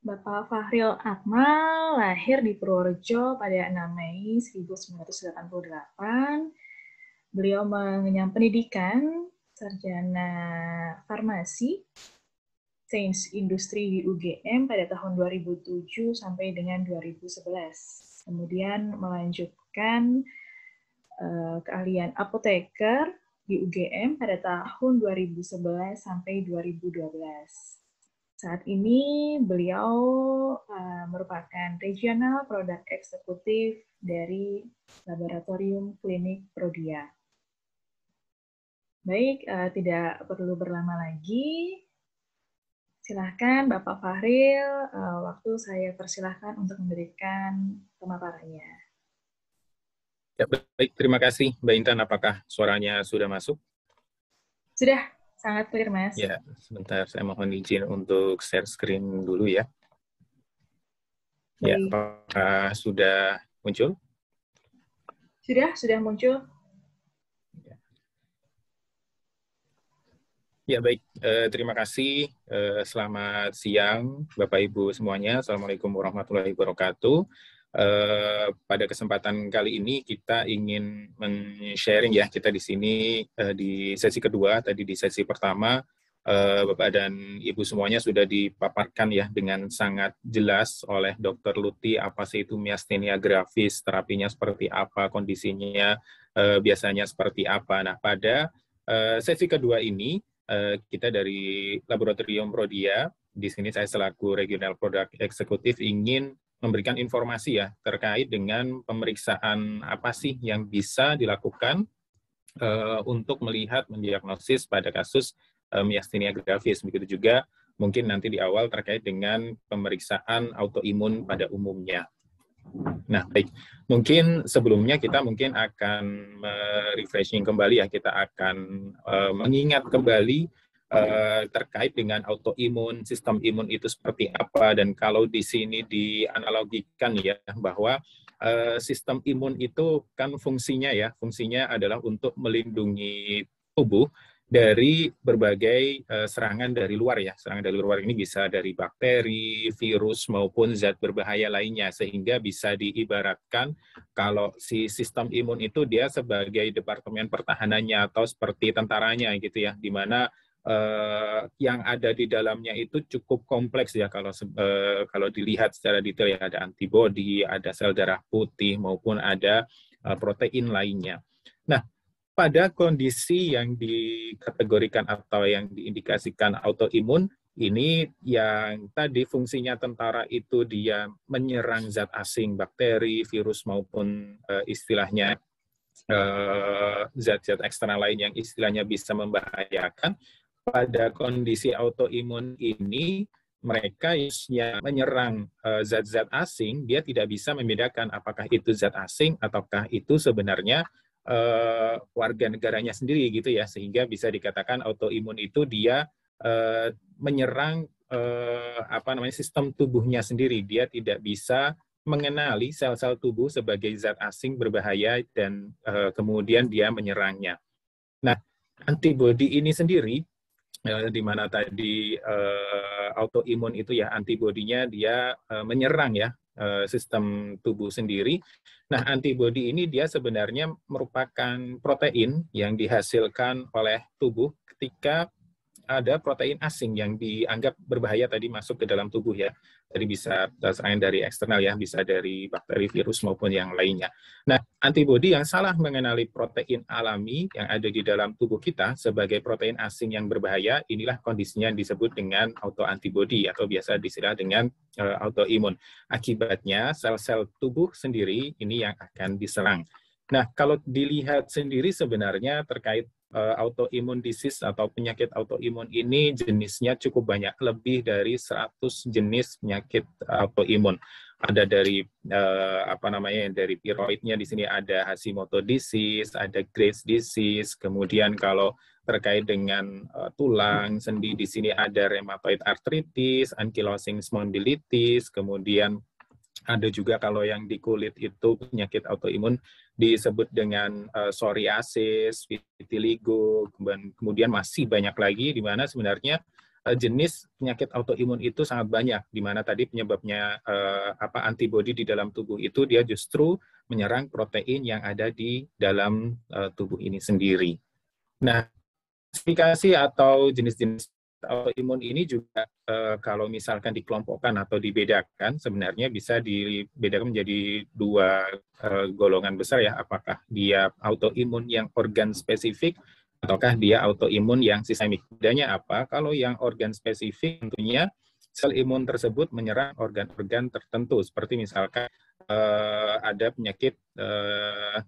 Bapak Fakhril Akmal lahir di Purworejo pada 6 Mei 1988. Beliau mengenyam pendidikan sarjana farmasi Sains Industri di UGM pada tahun 2007 sampai dengan 2011. Kemudian melanjutkan keahlian apoteker di UGM pada tahun 2011 sampai 2012. Saat ini beliau merupakan Regional Product Eksekutif dari Laboratorium Klinik Prodia. Baik, tidak perlu berlama lagi. Silahkan Bapak Fakhril, waktu saya persilahkan untuk memberikan pemaparannya. Ya, baik, terima kasih Mbak Intan. Apakah suaranya sudah masuk? Sudah, sangat clear, Mas. Ya, sebentar saya mohon izin untuk share screen dulu ya. Ya, apakah sudah muncul? Sudah muncul. Ya, baik. Terima kasih. Selamat siang Bapak Ibu semuanya. Assalamualaikum warahmatullahi wabarakatuh. Pada kesempatan kali ini kita ingin men-sharing ya, kita di sini di sesi kedua, tadi di sesi pertama Bapak dan Ibu semuanya sudah dipaparkan ya dengan sangat jelas oleh Dr. Luti apa sih itu miastenia gravis, terapinya seperti apa, kondisinya biasanya seperti apa. Nah, pada sesi kedua ini kita dari Laboratorium Prodia, di sini saya selaku Regional Product Eksekutif ingin memberikan informasi ya terkait dengan pemeriksaan apa sih yang bisa dilakukan untuk melihat mendiagnosis pada kasus miastenia gravis. Begitu juga mungkin nanti di awal terkait dengan pemeriksaan autoimun pada umumnya. Nah, baik. Mungkin sebelumnya kita mungkin akan refreshing kembali ya, kita akan mengingat kembali terkait dengan autoimun, sistem imun itu seperti apa, dan kalau di sini dianalogikan ya bahwa sistem imun itu kan fungsinya adalah untuk melindungi tubuh dari berbagai serangan dari luar ya. Serangan dari luar ini bisa dari bakteri, virus, maupun zat berbahaya lainnya. Sehingga bisa diibaratkan kalau si sistem imun itu dia sebagai departemen pertahanannya atau seperti tentaranya gitu ya, di mana yang ada di dalamnya itu cukup kompleks ya kalau dilihat secara detail ya, ada antibodi, ada sel darah putih, maupun ada protein lainnya. Nah, pada kondisi yang dikategorikan atau yang diindikasikan autoimun, ini yang tadi fungsinya tentara itu dia menyerang zat asing, bakteri, virus, maupun istilahnya zat-zat eksternal lain yang istilahnya bisa membahayakan. Pada kondisi autoimun ini, mereka yang menyerang zat-zat asing, dia tidak bisa membedakan apakah itu zat asing ataukah itu sebenarnya warga negaranya sendiri gitu ya, sehingga bisa dikatakan autoimun itu dia menyerang sistem tubuhnya sendiri. Dia tidak bisa mengenali sel-sel tubuh sebagai zat asing berbahaya dan kemudian dia menyerangnya. Nah, antibodi ini sendiri di mana tadi autoimun itu ya antibodinya dia menyerang ya sistem tubuh sendiri. Nah, antibodi ini dia sebenarnya merupakan protein yang dihasilkan oleh tubuh ketika ada protein asing yang dianggap berbahaya tadi masuk ke dalam tubuh ya. Tadi bisa serangan dari eksternal ya, bisa dari bakteri, virus, maupun yang lainnya. Nah, antibodi yang salah mengenali protein alami yang ada di dalam tubuh kita sebagai protein asing yang berbahaya, inilah kondisinya yang disebut dengan autoantibodi atau biasa disilah dengan autoimun. Akibatnya, sel-sel tubuh sendiri ini yang akan diserang. Nah, kalau dilihat sendiri sebenarnya terkait autoimun disease atau penyakit autoimun ini jenisnya cukup banyak, lebih dari 100 jenis penyakit autoimun. Ada dari dari tiroidnya, di sini ada Hashimoto disease, ada Graves disease, kemudian kalau terkait dengan tulang, sendi, di sini ada rheumatoid arthritis, ankylosing spondylitis, kemudian ada juga kalau yang di kulit itu penyakit autoimun disebut dengan psoriasis, vitiligo, kemudian masih banyak lagi di mana sebenarnya jenis penyakit autoimun itu sangat banyak, di mana tadi penyebabnya antibodi di dalam tubuh itu dia justru menyerang protein yang ada di dalam tubuh ini sendiri. Nah, klasifikasi atau jenis-jenis autoimun ini juga kalau misalkan dikelompokkan atau dibedakan, sebenarnya bisa dibedakan menjadi dua golongan besar ya, apakah dia autoimun yang organ spesifik ataukah dia autoimun yang sistemik. Bedanya apa? Kalau yang organ spesifik tentunya sel imun tersebut menyerang organ-organ tertentu, seperti misalkan ada penyakit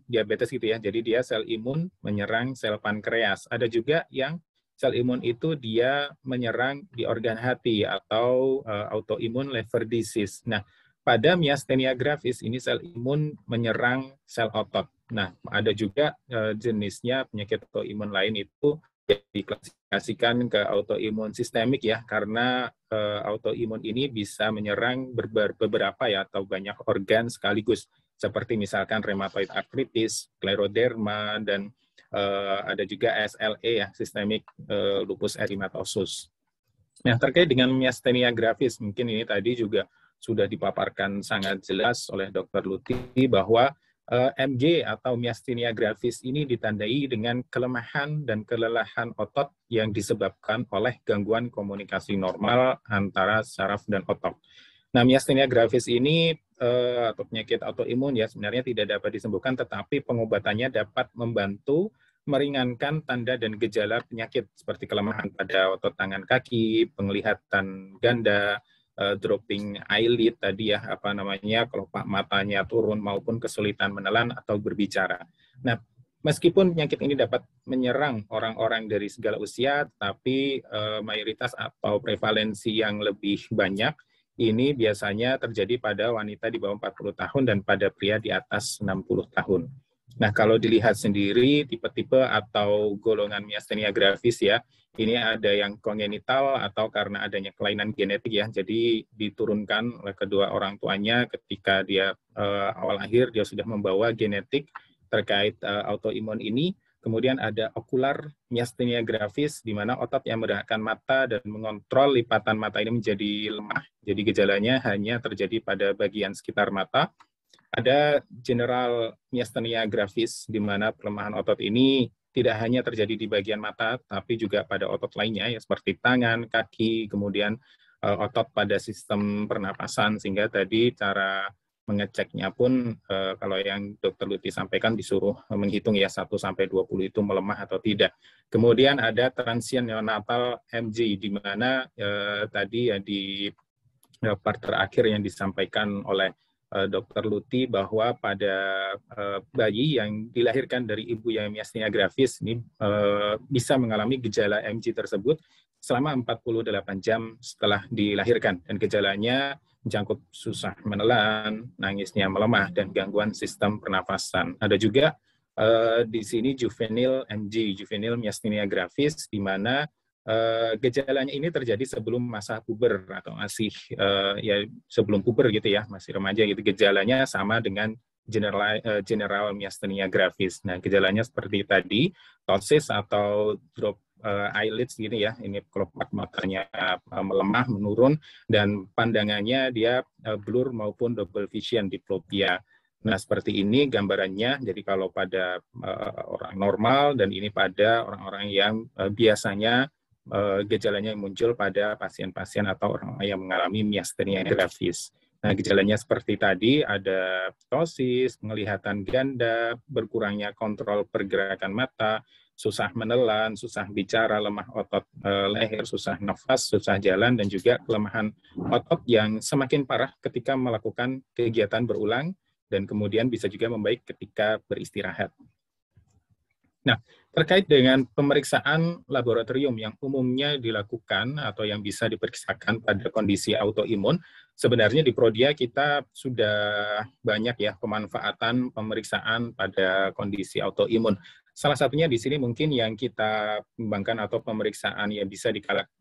diabetes gitu ya, jadi dia sel imun menyerang sel pankreas. Ada juga yang sel imun itu dia menyerang di organ hati atau autoimun liver disease. Nah, pada myasthenia gravis ini sel imun menyerang sel otot. Nah, ada juga jenisnya penyakit autoimun lain itu diklasifikasikan ke autoimun sistemik ya, karena autoimun ini bisa menyerang beberapa ya atau banyak organ sekaligus, seperti misalkan rheumatoid arthritis, scleroderma, dan ada juga SLE ya, systemic lupus erythematosus. Nah, terkait dengan myasthenia gravis, mungkin ini tadi juga sudah dipaparkan sangat jelas oleh Dr. Luti bahwa MG atau myasthenia gravis ini ditandai dengan kelemahan dan kelelahan otot yang disebabkan oleh gangguan komunikasi normal antara saraf dan otot. Nah, myasthenia gravis ini atau penyakit autoimun ya sebenarnya tidak dapat disembuhkan, tetapi pengobatannya dapat membantu meringankan tanda dan gejala penyakit seperti kelemahan pada otot tangan kaki, penglihatan ganda, dropping eyelid tadi ya, kelopak matanya turun maupun kesulitan menelan atau berbicara. Nah, meskipun penyakit ini dapat menyerang orang-orang dari segala usia, tapi mayoritas atau prevalensi yang lebih banyak ini biasanya terjadi pada wanita di bawah 40 tahun dan pada pria di atas 60 tahun. Nah, kalau dilihat sendiri tipe-tipe atau golongan myasthenia gravis ya, ini ada yang kongenital atau karena adanya kelainan genetik ya, jadi diturunkan oleh kedua orang tuanya ketika dia awal lahir, dia sudah membawa genetik terkait autoimun ini. Kemudian ada okular myasthenia gravis, di mana otot yang menggerakkan mata dan mengontrol lipatan mata ini menjadi lemah, jadi gejalanya hanya terjadi pada bagian sekitar mata. Ada general myasthenia gravis, di mana pelemahan otot ini tidak hanya terjadi di bagian mata, tapi juga pada otot lainnya, ya, seperti tangan, kaki, kemudian otot pada sistem pernapasan, sehingga tadi cara mengeceknya pun kalau yang Dr. Luti sampaikan disuruh menghitung ya 1-20 itu melemah atau tidak. Kemudian ada transient neonatal MG, di mana tadi ya di part terakhir yang disampaikan oleh Dr. Luti bahwa pada bayi yang dilahirkan dari ibu yang myasthenia gravis ini bisa mengalami gejala MG tersebut selama 48 jam setelah dilahirkan, dan gejalanya mencangkup susah menelan, nangisnya melemah, dan gangguan sistem pernafasan. Ada juga di sini juvenile MG, juvenile myasthenia gravis, di mana gejalanya ini terjadi sebelum masa puber atau masih ya sebelum puber gitu ya, masih remaja gitu. Gejalanya sama dengan general myasthenia gravis. Nah, gejalanya seperti tadi, ptosis atau drop eyelids gitu ya. Ini kelopak matanya melemah, menurun, dan pandangannya dia blur maupun double vision, diplopia. Nah, seperti ini gambarannya. Jadi kalau pada orang normal, dan ini pada orang-orang yang biasanya gejalanya yang muncul pada pasien-pasien atau orang yang mengalami myasthenia gravis. Nah, gejalanya seperti tadi, ada ptosis, penglihatan ganda, berkurangnya kontrol pergerakan mata, susah menelan, susah bicara, lemah otot leher, susah nafas, susah jalan, dan juga kelemahan otot yang semakin parah ketika melakukan kegiatan berulang, dan kemudian bisa juga membaik ketika beristirahat. Nah, terkait dengan pemeriksaan laboratorium yang umumnya dilakukan atau yang bisa diperiksakan pada kondisi autoimun, sebenarnya di Prodia kita sudah banyak ya pemanfaatan pemeriksaan pada kondisi autoimun. Salah satunya di sini mungkin yang kita kembangkan atau pemeriksaan yang bisa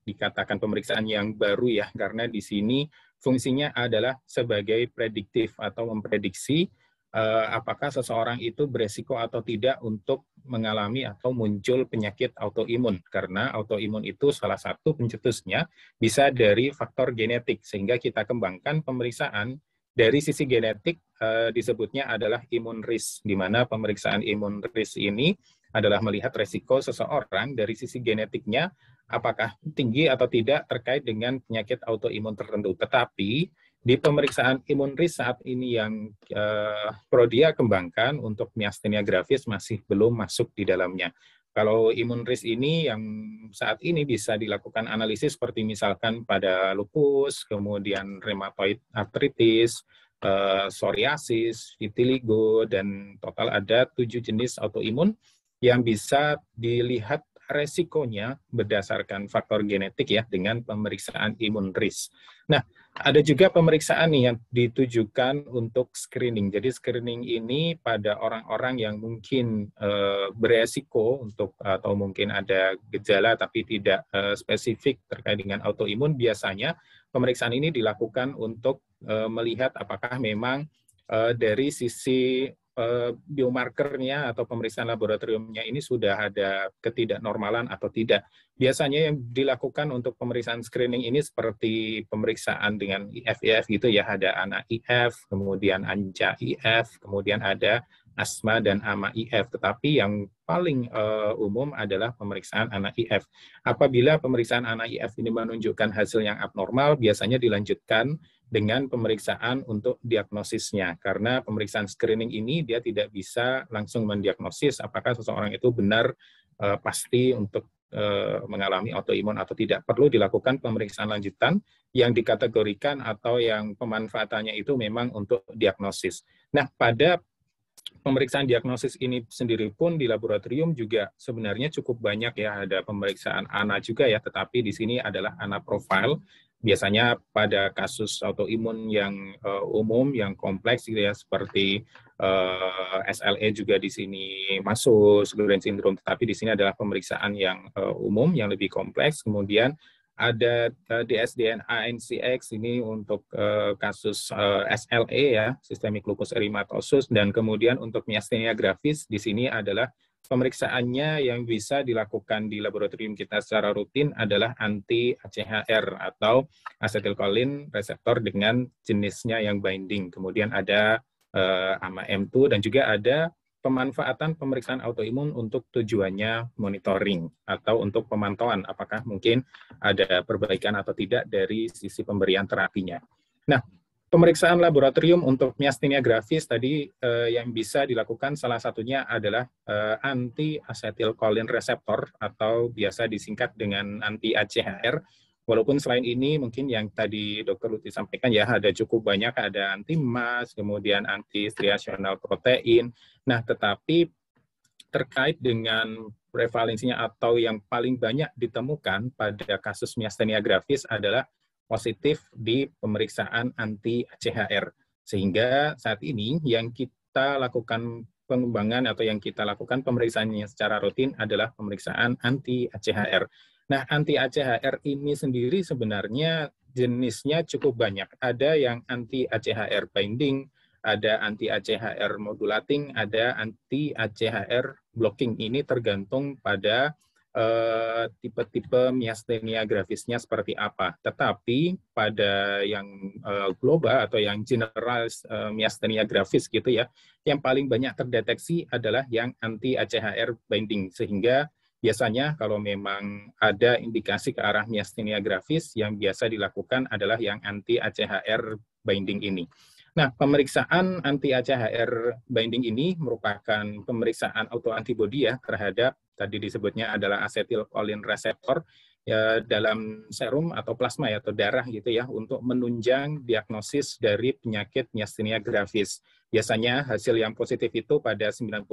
dikatakan pemeriksaan yang baru ya, karena di sini fungsinya adalah sebagai prediktif atau memprediksi apakah seseorang itu beresiko atau tidak untuk mengalami atau muncul penyakit autoimun. Karena autoimun itu salah satu pencetusnya bisa dari faktor genetik, sehingga kita kembangkan pemeriksaan dari sisi genetik disebutnya adalah imun risk, di mana pemeriksaan imun risk ini adalah melihat resiko seseorang dari sisi genetiknya apakah tinggi atau tidak terkait dengan penyakit autoimun tertentu. Tetapi di pemeriksaan imun risk saat ini yang Prodia kembangkan untuk miastenia gravis masih belum masuk di dalamnya. Kalau imun risk ini yang saat ini bisa dilakukan analisis seperti misalkan pada lupus, kemudian rheumatoid arthritis, psoriasis, vitiligo, dan total ada 7 jenis autoimun yang bisa dilihat resikonya berdasarkan faktor genetik ya dengan pemeriksaan imun risk. Nah, ada juga pemeriksaan nih yang ditujukan untuk screening. Jadi screening ini pada orang-orang yang mungkin beresiko untuk atau mungkin ada gejala tapi tidak spesifik terkait dengan autoimun. Biasanya pemeriksaan ini dilakukan untuk melihat apakah memang dari sisi biomarkernya atau pemeriksaan laboratoriumnya ini sudah ada ketidaknormalan atau tidak. Biasanya yang dilakukan untuk pemeriksaan screening ini seperti pemeriksaan dengan IF gitu ya, ada ANA-IF, kemudian ANCA-IF, kemudian ada asma dan AMA-IF. Tetapi yang paling umum adalah pemeriksaan ANA-IF. Apabila pemeriksaan ANA-IF ini menunjukkan hasil yang abnormal, biasanya dilanjutkan dengan pemeriksaan untuk diagnosisnya. Karena pemeriksaan screening ini dia tidak bisa langsung mendiagnosis apakah seseorang itu benar pasti untuk mengalami autoimun atau tidak. Perlu dilakukan pemeriksaan lanjutan yang dikategorikan atau yang pemanfaatannya itu memang untuk diagnosis. Nah, pada pemeriksaan diagnosis ini sendiri pun di laboratorium juga sebenarnya cukup banyak ya, ada pemeriksaan ANA juga ya, tetapi di sini adalah ANA profile. Biasanya pada kasus autoimun yang umum, yang kompleks gitu ya, seperti SLE juga di sini masuk, Sjogren's syndrome, tetapi di sini adalah pemeriksaan yang umum, yang lebih kompleks. Kemudian ada dsDNA-NCX ini untuk kasus SLE ya, systemic lupus erythematosus, dan kemudian untuk miastenia gravis di sini adalah pemeriksaannya yang bisa dilakukan di laboratorium kita secara rutin adalah anti-ACHR atau acetylcholine reseptor dengan jenisnya yang binding. Kemudian ada AMA-M2 dan juga ada pemanfaatan pemeriksaan autoimun untuk tujuannya monitoring atau untuk pemantauan apakah mungkin ada perbaikan atau tidak dari sisi pemberian terapinya. Nah, pemeriksaan laboratorium untuk miastenia gravis tadi yang bisa dilakukan salah satunya adalah anti-acetylcholine reseptor atau biasa disingkat dengan anti-ACHR. Walaupun selain ini mungkin yang tadi Dr. Luti sampaikan ya, ada cukup banyak, ada anti-MAS, kemudian anti-striational protein. Nah, tetapi terkait dengan prevalensinya atau yang paling banyak ditemukan pada kasus miastenia gravis adalah positif di pemeriksaan anti-ACHR. Sehingga saat ini yang kita lakukan pengembangan atau yang kita lakukan pemeriksaannya secara rutin adalah pemeriksaan anti-ACHR. Nah, anti-ACHR ini sendiri sebenarnya jenisnya cukup banyak. Ada yang anti-ACHR binding, ada anti-ACHR modulating, ada anti-ACHR blocking. Ini tergantung pada tipe-tipe miastenia gravisnya seperti apa. Tetapi pada yang global atau yang general miastenia gravis gitu ya, yang paling banyak terdeteksi adalah yang anti-ACHR binding. Sehingga biasanya kalau memang ada indikasi ke arah miastenia gravis, yang biasa dilakukan adalah yang anti-ACHR binding ini. Nah, pemeriksaan anti-ACHR binding ini merupakan pemeriksaan autoantibody ya terhadap tadi disebutnya adalah acetylcholine reseptor dalam serum atau plasma ya, atau darah gitu ya, untuk menunjang diagnosis dari penyakit myasthenia gravis. Biasanya hasil yang positif itu pada 90%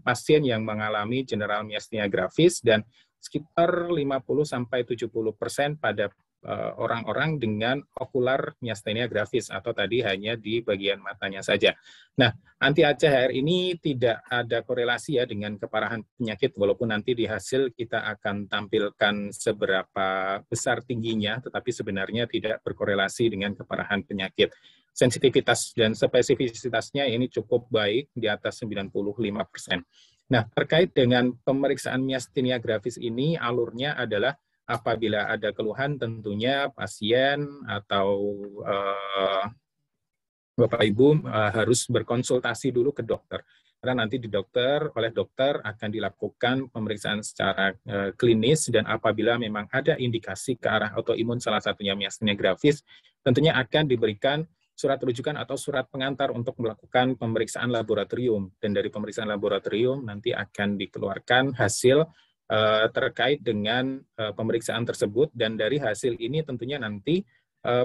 pasien yang mengalami general myasthenia gravis dan sekitar 50-70% pada orang-orang dengan okular myasthenia gravis atau tadi hanya di bagian matanya saja. Nah, anti-ACHR ini tidak ada korelasi ya dengan keparahan penyakit, walaupun nanti di hasil kita akan tampilkan seberapa besar tingginya, tetapi sebenarnya tidak berkorelasi dengan keparahan penyakit. Sensitivitas dan spesifisitasnya ini cukup baik, di atas 95%. Nah, terkait dengan pemeriksaan myasthenia gravis ini, alurnya adalah apabila ada keluhan tentunya pasien atau Bapak Ibu harus berkonsultasi dulu ke dokter. Karena nanti oleh dokter akan dilakukan pemeriksaan secara klinis, dan apabila memang ada indikasi ke arah autoimun salah satunya myasthenia gravis, tentunya akan diberikan surat rujukan atau surat pengantar untuk melakukan pemeriksaan laboratorium. Dan dari pemeriksaan laboratorium nanti akan dikeluarkan hasil terkait dengan pemeriksaan tersebut, dan dari hasil ini tentunya nanti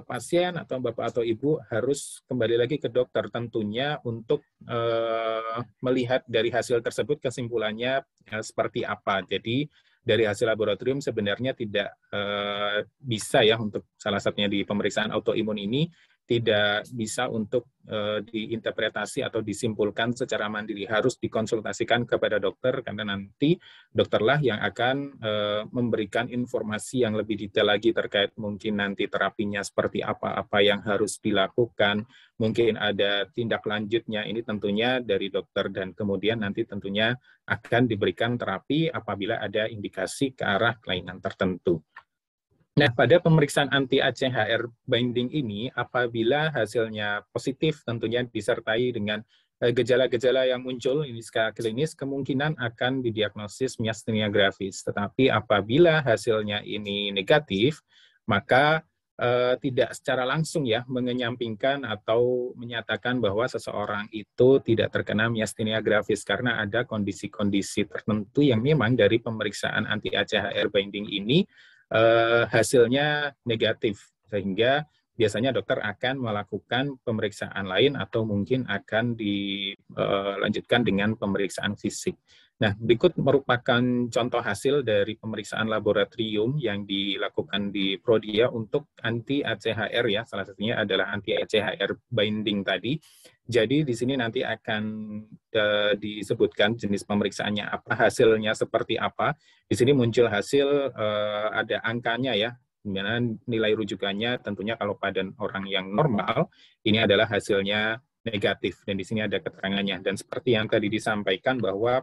pasien atau Bapak atau Ibu harus kembali lagi ke dokter tentunya untuk melihat dari hasil tersebut kesimpulannya seperti apa. Jadi dari hasil laboratorium sebenarnya tidak bisa ya untuk salah satunya di pemeriksaan autoimun ini tidak bisa untuk diinterpretasi atau disimpulkan secara mandiri, harus dikonsultasikan kepada dokter karena nanti dokterlah yang akan memberikan informasi yang lebih detail lagi terkait mungkin nanti terapinya seperti apa yang harus dilakukan, mungkin ada tindak lanjutnya, ini tentunya dari dokter, dan kemudian nanti tentunya akan diberikan terapi apabila ada indikasi ke arah kelainan tertentu. Nah, pada pemeriksaan anti-ACHR binding ini, apabila hasilnya positif tentunya disertai dengan gejala-gejala yang muncul ini secara klinis, kemungkinan akan didiagnosis myasthenia gravis. Tetapi apabila hasilnya ini negatif, maka tidak secara langsung ya mengenyampingkan atau menyatakan bahwa seseorang itu tidak terkena myasthenia gravis, karena ada kondisi-kondisi tertentu yang memang dari pemeriksaan anti-ACHR binding ini hasilnya negatif, sehingga biasanya dokter akan melakukan pemeriksaan lain atau mungkin akan dilanjutkan dengan pemeriksaan fisik. Nah, berikut merupakan contoh hasil dari pemeriksaan laboratorium yang dilakukan di Prodia untuk anti-ACHR ya, salah satunya adalah anti-ACHR binding tadi. Jadi di sini nanti akan disebutkan jenis pemeriksaannya apa, hasilnya seperti apa. Di sini muncul hasil ada angkanya ya, dimana nilai rujukannya tentunya kalau pada orang yang normal ini adalah hasilnya negatif, dan di sini ada keterangannya. Dan seperti yang tadi disampaikan bahwa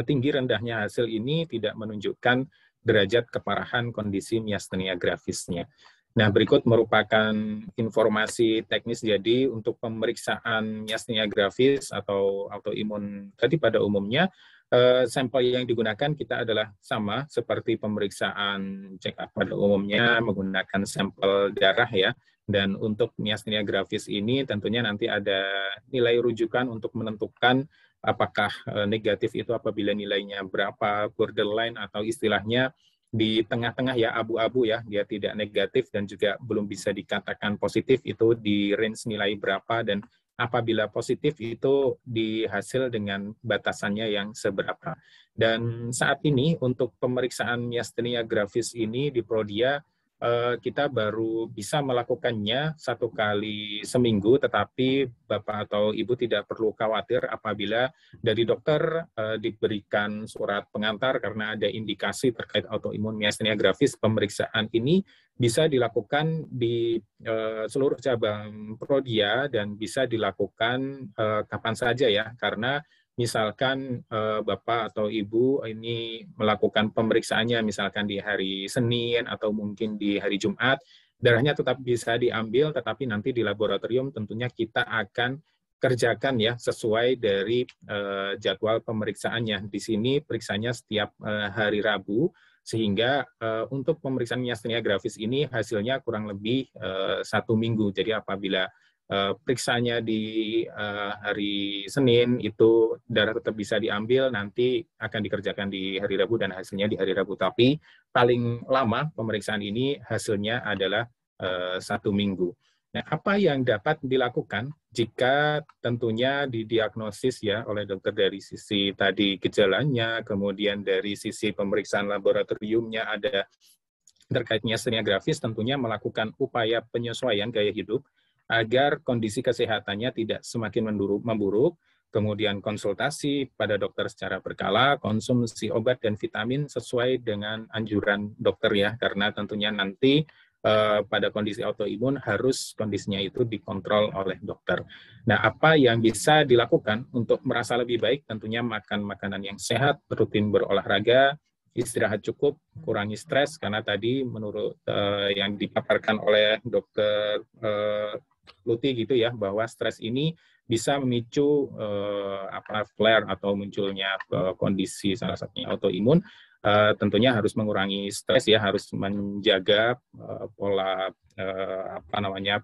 tinggi rendahnya hasil ini tidak menunjukkan derajat keparahan kondisi myasthenia gravisnya. Nah, berikut merupakan informasi teknis. Jadi untuk pemeriksaan myasthenia gravis atau autoimun tadi pada umumnya, sampel yang digunakan kita adalah sama seperti pemeriksaan check up pada umumnya, menggunakan sampel darah ya. Dan untuk myasthenia gravis ini tentunya nanti ada nilai rujukan untuk menentukan apakah negatif itu apabila nilainya berapa, borderline atau istilahnya di tengah-tengah ya, abu-abu ya, dia tidak negatif dan juga belum bisa dikatakan positif, itu di range nilai berapa, dan apabila positif itu dihasil dengan batasannya yang seberapa. Dan saat ini untuk pemeriksaan myasthenia gravis ini di Prodia kita baru bisa melakukannya 1 kali seminggu, tetapi Bapak atau Ibu tidak perlu khawatir apabila dari dokter diberikan surat pengantar karena ada indikasi terkait autoimun myasthenia gravis. Pemeriksaan ini bisa dilakukan di seluruh cabang Prodia dan bisa dilakukan kapan saja ya, karena misalkan Bapak atau Ibu ini melakukan pemeriksaannya misalkan di hari Senin atau mungkin di hari Jumat, darahnya tetap bisa diambil, tetapi nanti di laboratorium tentunya kita akan kerjakan ya sesuai dari jadwal pemeriksaannya. Di sini periksanya setiap hari Rabu, sehingga untuk pemeriksaan myasthenia gravis ini hasilnya kurang lebih 1 minggu. Jadi apabila periksanya di hari Senin, itu darah tetap bisa diambil, nanti akan dikerjakan di hari Rabu dan hasilnya di hari Rabu. Tapi paling lama pemeriksaan ini hasilnya adalah 1 minggu. Nah, apa yang dapat dilakukan jika tentunya didiagnosis ya oleh dokter dari sisi tadi gejalanya, kemudian dari sisi pemeriksaan laboratoriumnya ada terkait miastenia gravis, tentunya melakukan upaya penyesuaian gaya hidup agar kondisi kesehatannya tidak semakin memburuk, kemudian konsultasi pada dokter secara berkala, konsumsi obat dan vitamin sesuai dengan anjuran dokter ya, karena tentunya nanti pada kondisi autoimun harus kondisinya itu dikontrol oleh dokter. Nah, apa yang bisa dilakukan untuk merasa lebih baik? Tentunya makan makanan yang sehat, rutin berolahraga, istirahat cukup, kurangi stres, karena tadi menurut yang dipaparkan oleh dokter Luti gitu ya, bahwa stres ini bisa memicu flare atau munculnya kondisi salah satunya autoimun. Tentunya harus mengurangi stres ya, harus menjaga pola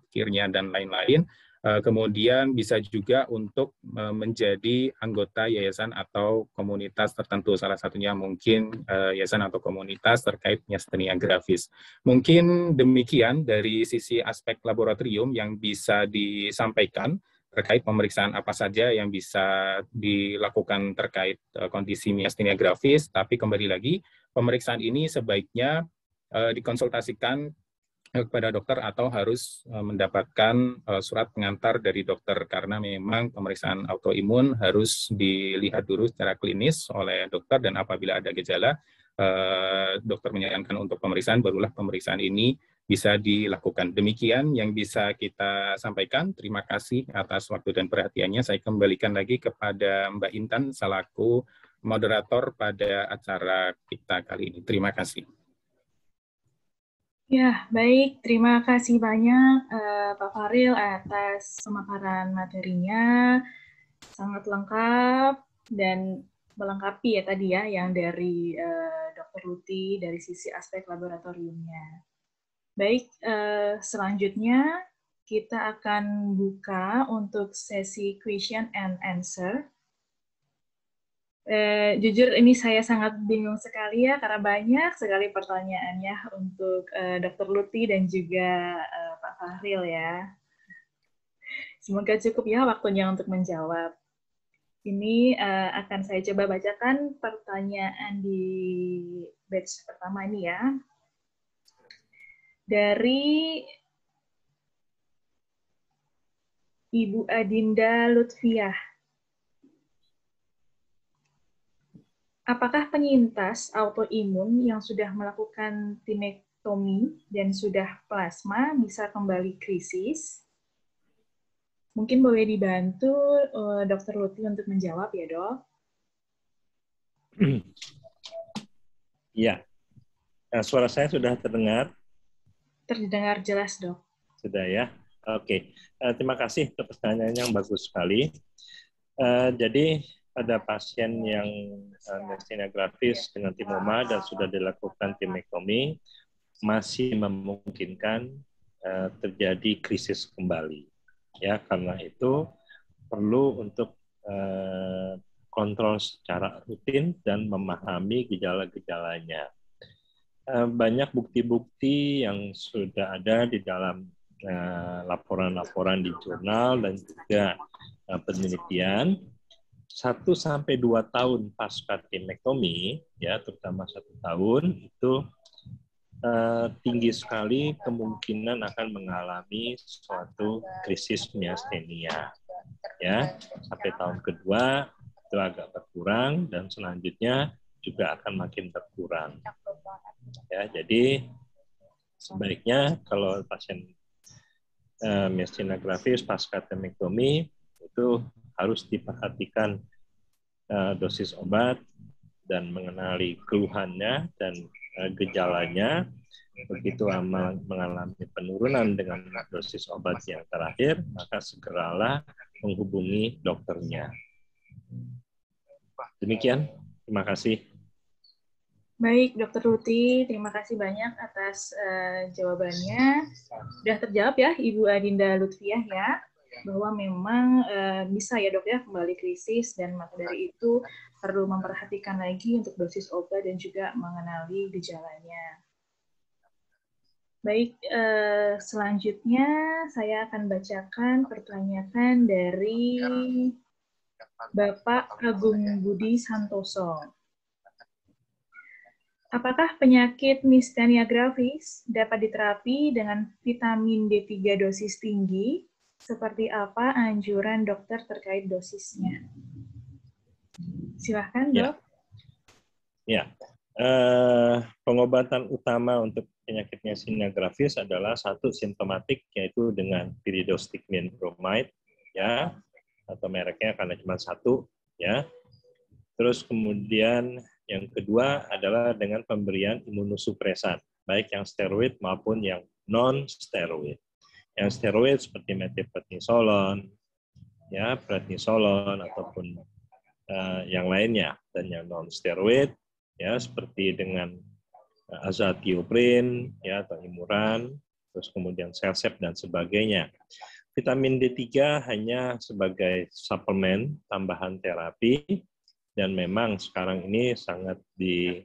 pikirnya dan lain-lain. Kemudian bisa juga untuk menjadi anggota yayasan atau komunitas tertentu, salah satunya mungkin yayasan atau komunitas terkait miastenia gravis. Mungkin demikian dari sisi aspek laboratorium yang bisa disampaikan terkait pemeriksaan apa saja yang bisa dilakukan terkait kondisi miastenia gravis, tapi kembali lagi pemeriksaan ini sebaiknya dikonsultasikan kepada dokter atau harus mendapatkan surat pengantar dari dokter, karena memang pemeriksaan autoimun harus dilihat dulu secara klinis oleh dokter, dan apabila ada gejala dokter menyarankan untuk pemeriksaan, barulah pemeriksaan ini bisa dilakukan. Demikian yang bisa kita sampaikan. Terima kasih atas waktu dan perhatiannya. Saya kembalikan lagi kepada Mbak Intan selaku moderator pada acara kita kali ini. Terima kasih. Ya, baik. Terima kasih banyak Pak Faril atas pemaparan materinya. Sangat lengkap dan melengkapi ya tadi ya, yang dari Dr. Luti dari sisi aspek laboratoriumnya. Baik, selanjutnya kita akan buka untuk sesi question and answer. Jujur ini saya sangat bingung sekali ya, karena banyak sekali pertanyaannya untuk Dr. Luti dan juga Pak Fahril ya. Semoga cukup ya waktunya untuk menjawab. Ini akan saya coba bacakan pertanyaan di batch pertama ini ya. Dari Ibu Adinda Lutfiah. Apakah penyintas autoimun yang sudah melakukan timektomi dan sudah plasma bisa kembali krisis? Mungkin boleh dibantu Dr. Luti untuk menjawab ya, Dok? Iya. Suara saya sudah terdengar? Terdengar jelas, Dok. Sudah ya? Oke. Terima kasih untuk pertanyaan yang bagus sekali. Jadi, ada pasien yang miastenia gravis dengan timoma dan sudah dilakukan timektomi, masih memungkinkan terjadi krisis kembali. Ya, karena itu perlu untuk kontrol secara rutin dan memahami gejala-gejalanya. Banyak bukti-bukti yang sudah ada di dalam laporan-laporan di jurnal dan juga penelitian. 1-2 tahun pasca timektomi, ya terutama 1 tahun, itu tinggi sekali kemungkinan akan mengalami suatu krisis miastenia. Ya, sampai tahun kedua itu agak berkurang dan selanjutnya juga akan makin berkurang. Ya, jadi sebaiknya kalau pasien miastenia gravis pasca timektomi itu harus diperhatikan dosis obat dan mengenali keluhannya dan gejalanya. Begitu mengalami penurunan dengan dosis obat yang terakhir, maka segeralah menghubungi dokternya. Demikian, terima kasih. Baik, Dr. Luti, terima kasih banyak atas jawabannya. Sudah terjawab ya, Ibu Adinda Lutfiah ya. bahwa memang bisa ya dok ya kembali krisis, dan maka dari itu perlu memperhatikan lagi untuk dosis obat dan juga mengenali gejalanya. Baik, selanjutnya saya akan bacakan pertanyaan dari Bapak Agung Budi Santoso. Apakah penyakit miastenia gravis dapat diterapi dengan vitamin D3 dosis tinggi? Seperti apa anjuran dokter terkait dosisnya? Silahkan, dok. Ya. Pengobatan utama untuk penyakit miastenia gravis adalah satu simptomatik, yaitu dengan pyridostigmine bromide, ya, atau mereknya karena cuma satu, ya. Terus kemudian yang kedua adalah dengan pemberian imunosupresan, baik yang steroid maupun yang non-steroid. Yang steroid seperti methylprednisolon, ya, prednisolon ataupun yang lainnya, dan yang non-steroid ya seperti dengan azathioprine ya atau imuran, terus kemudian Celsep dan sebagainya. Vitamin D3 hanya sebagai suplemen tambahan terapi, dan memang sekarang ini sangat digunakan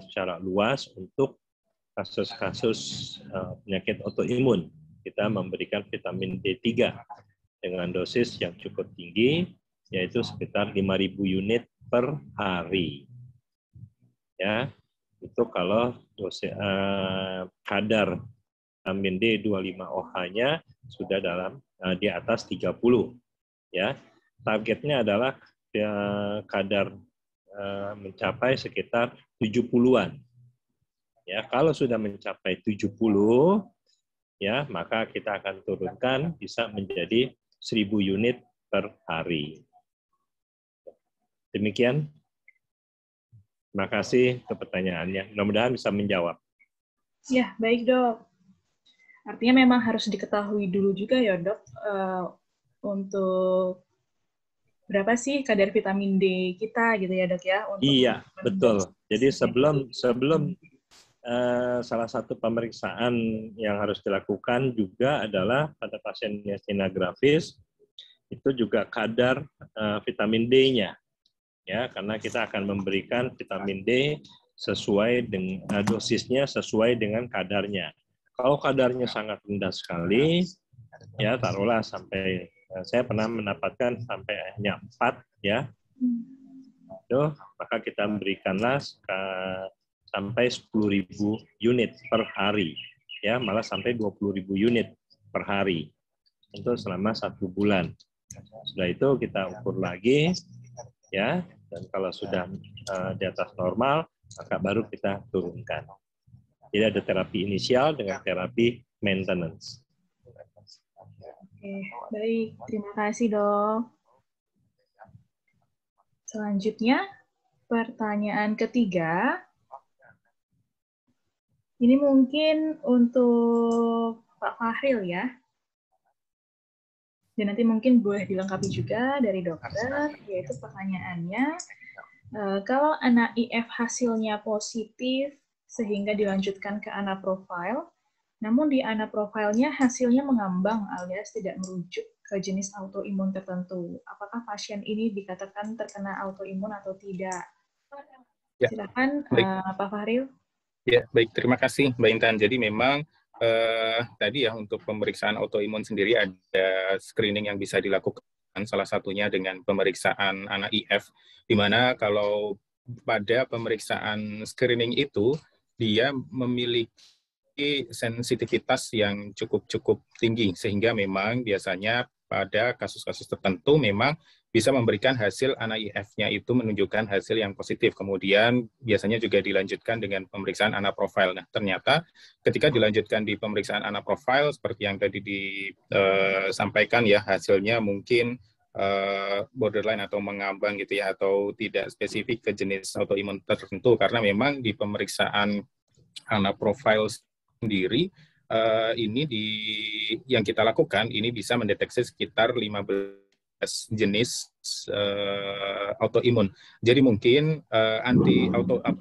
secara luas untuk kasus-kasus penyakit autoimun. Kita memberikan vitamin D3 dengan dosis yang cukup tinggi, yaitu sekitar 5.000 unit per hari. Ya, itu kalau dosis kadar vitamin D 25OH-nya sudah di atas 30. Ya, targetnya adalah kadar mencapai sekitar 70-an. Ya, kalau sudah mencapai 70, ya, maka kita akan turunkan bisa menjadi 1.000 unit per hari. Demikian. Terima kasih untuk pertanyaannya. Mudah-mudahan bisa menjawab. Ya, baik dok. Artinya memang harus diketahui dulu juga ya dok, untuk berapa sih kadar vitamin D kita gitu ya dok ya? Untuk iya, betul. Jadi sebelum salah satu pemeriksaan yang harus dilakukan juga adalah pada pasien miastenia gravis, itu juga kadar vitamin D-nya. Ya, karena kita akan memberikan vitamin D sesuai dengan dosisnya sesuai dengan kadarnya. Kalau kadarnya sangat rendah sekali, ya taruhlah sampai saya pernah mendapatkan sampai hanya 4 ya. Itu, maka kita berikanlah sampai 10.000 unit per hari. Ya, malah sampai 20.000 unit per hari. Untuk selama 1 bulan. Setelah itu kita ukur lagi ya. Dan kalau sudah di atas normal, maka baru kita turunkan. Jadi ada terapi inisial dengan terapi maintenance. Oke, baik. Terima kasih, dok. Selanjutnya, pertanyaan ketiga. Ini mungkin untuk Pak Fahril ya. Dan nanti mungkin boleh dilengkapi juga dari dokter, yaitu pertanyaannya, kalau anak IF hasilnya positif sehingga dilanjutkan ke anaprofil, namun di anaprofilnya hasilnya mengambang alias tidak merujuk ke jenis autoimun tertentu, apakah pasien ini dikatakan terkena autoimun atau tidak? Ya. Silakan Pak Fahril. Ya, baik. Terima kasih Mbak Intan. Jadi memang tadi ya untuk pemeriksaan autoimun sendiri ada screening yang bisa dilakukan, salah satunya dengan pemeriksaan anak IF, di mana kalau pada pemeriksaan screening itu dia memiliki sensitivitas yang cukup tinggi, sehingga memang biasanya pada kasus-kasus tertentu memang bisa memberikan hasil anak IF-nya itu menunjukkan hasil yang positif. Kemudian biasanya juga dilanjutkan dengan pemeriksaan anaprofil. Nah, ternyata ketika dilanjutkan di pemeriksaan anaprofil, seperti yang tadi disampaikan ya, hasilnya mungkin borderline atau mengambang gitu ya, atau tidak spesifik ke jenis autoimun tertentu, karena memang di pemeriksaan anaprofil sendiri ini yang kita lakukan ini bisa mendeteksi sekitar 15 jenis autoimun. Jadi mungkin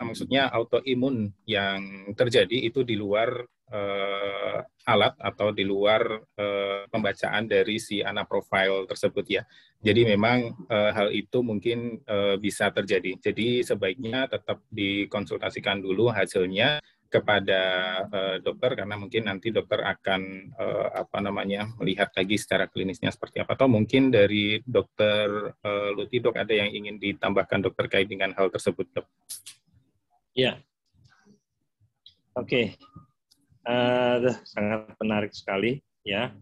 maksudnya autoimun yang terjadi itu di luar alat atau di luar pembacaan dari si anaprofil tersebut ya. Jadi memang hal itu mungkin bisa terjadi. Jadi sebaiknya tetap dikonsultasikan dulu hasilnya kepada dokter, karena mungkin nanti dokter akan melihat lagi secara klinisnya seperti apa. Atau mungkin dari dokter Luti, dok, ada yang ingin ditambahkan dok terkait dengan hal tersebut, dok? Ya, oke. Sangat menarik sekali ya.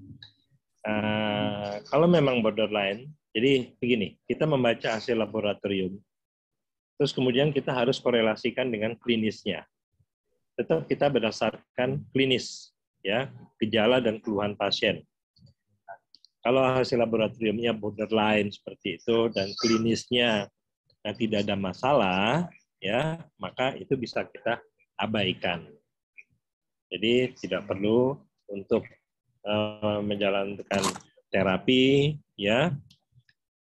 Kalau memang borderline, jadi begini, kita membaca hasil laboratorium, terus kemudian kita harus korelasikan dengan klinisnya. Tetap kita berdasarkan klinis, ya, gejala dan keluhan pasien. Kalau hasil laboratoriumnya borderline seperti itu dan klinisnya tidak ada masalah, ya, maka itu bisa kita abaikan. Jadi tidak perlu untuk menjalankan terapi, ya,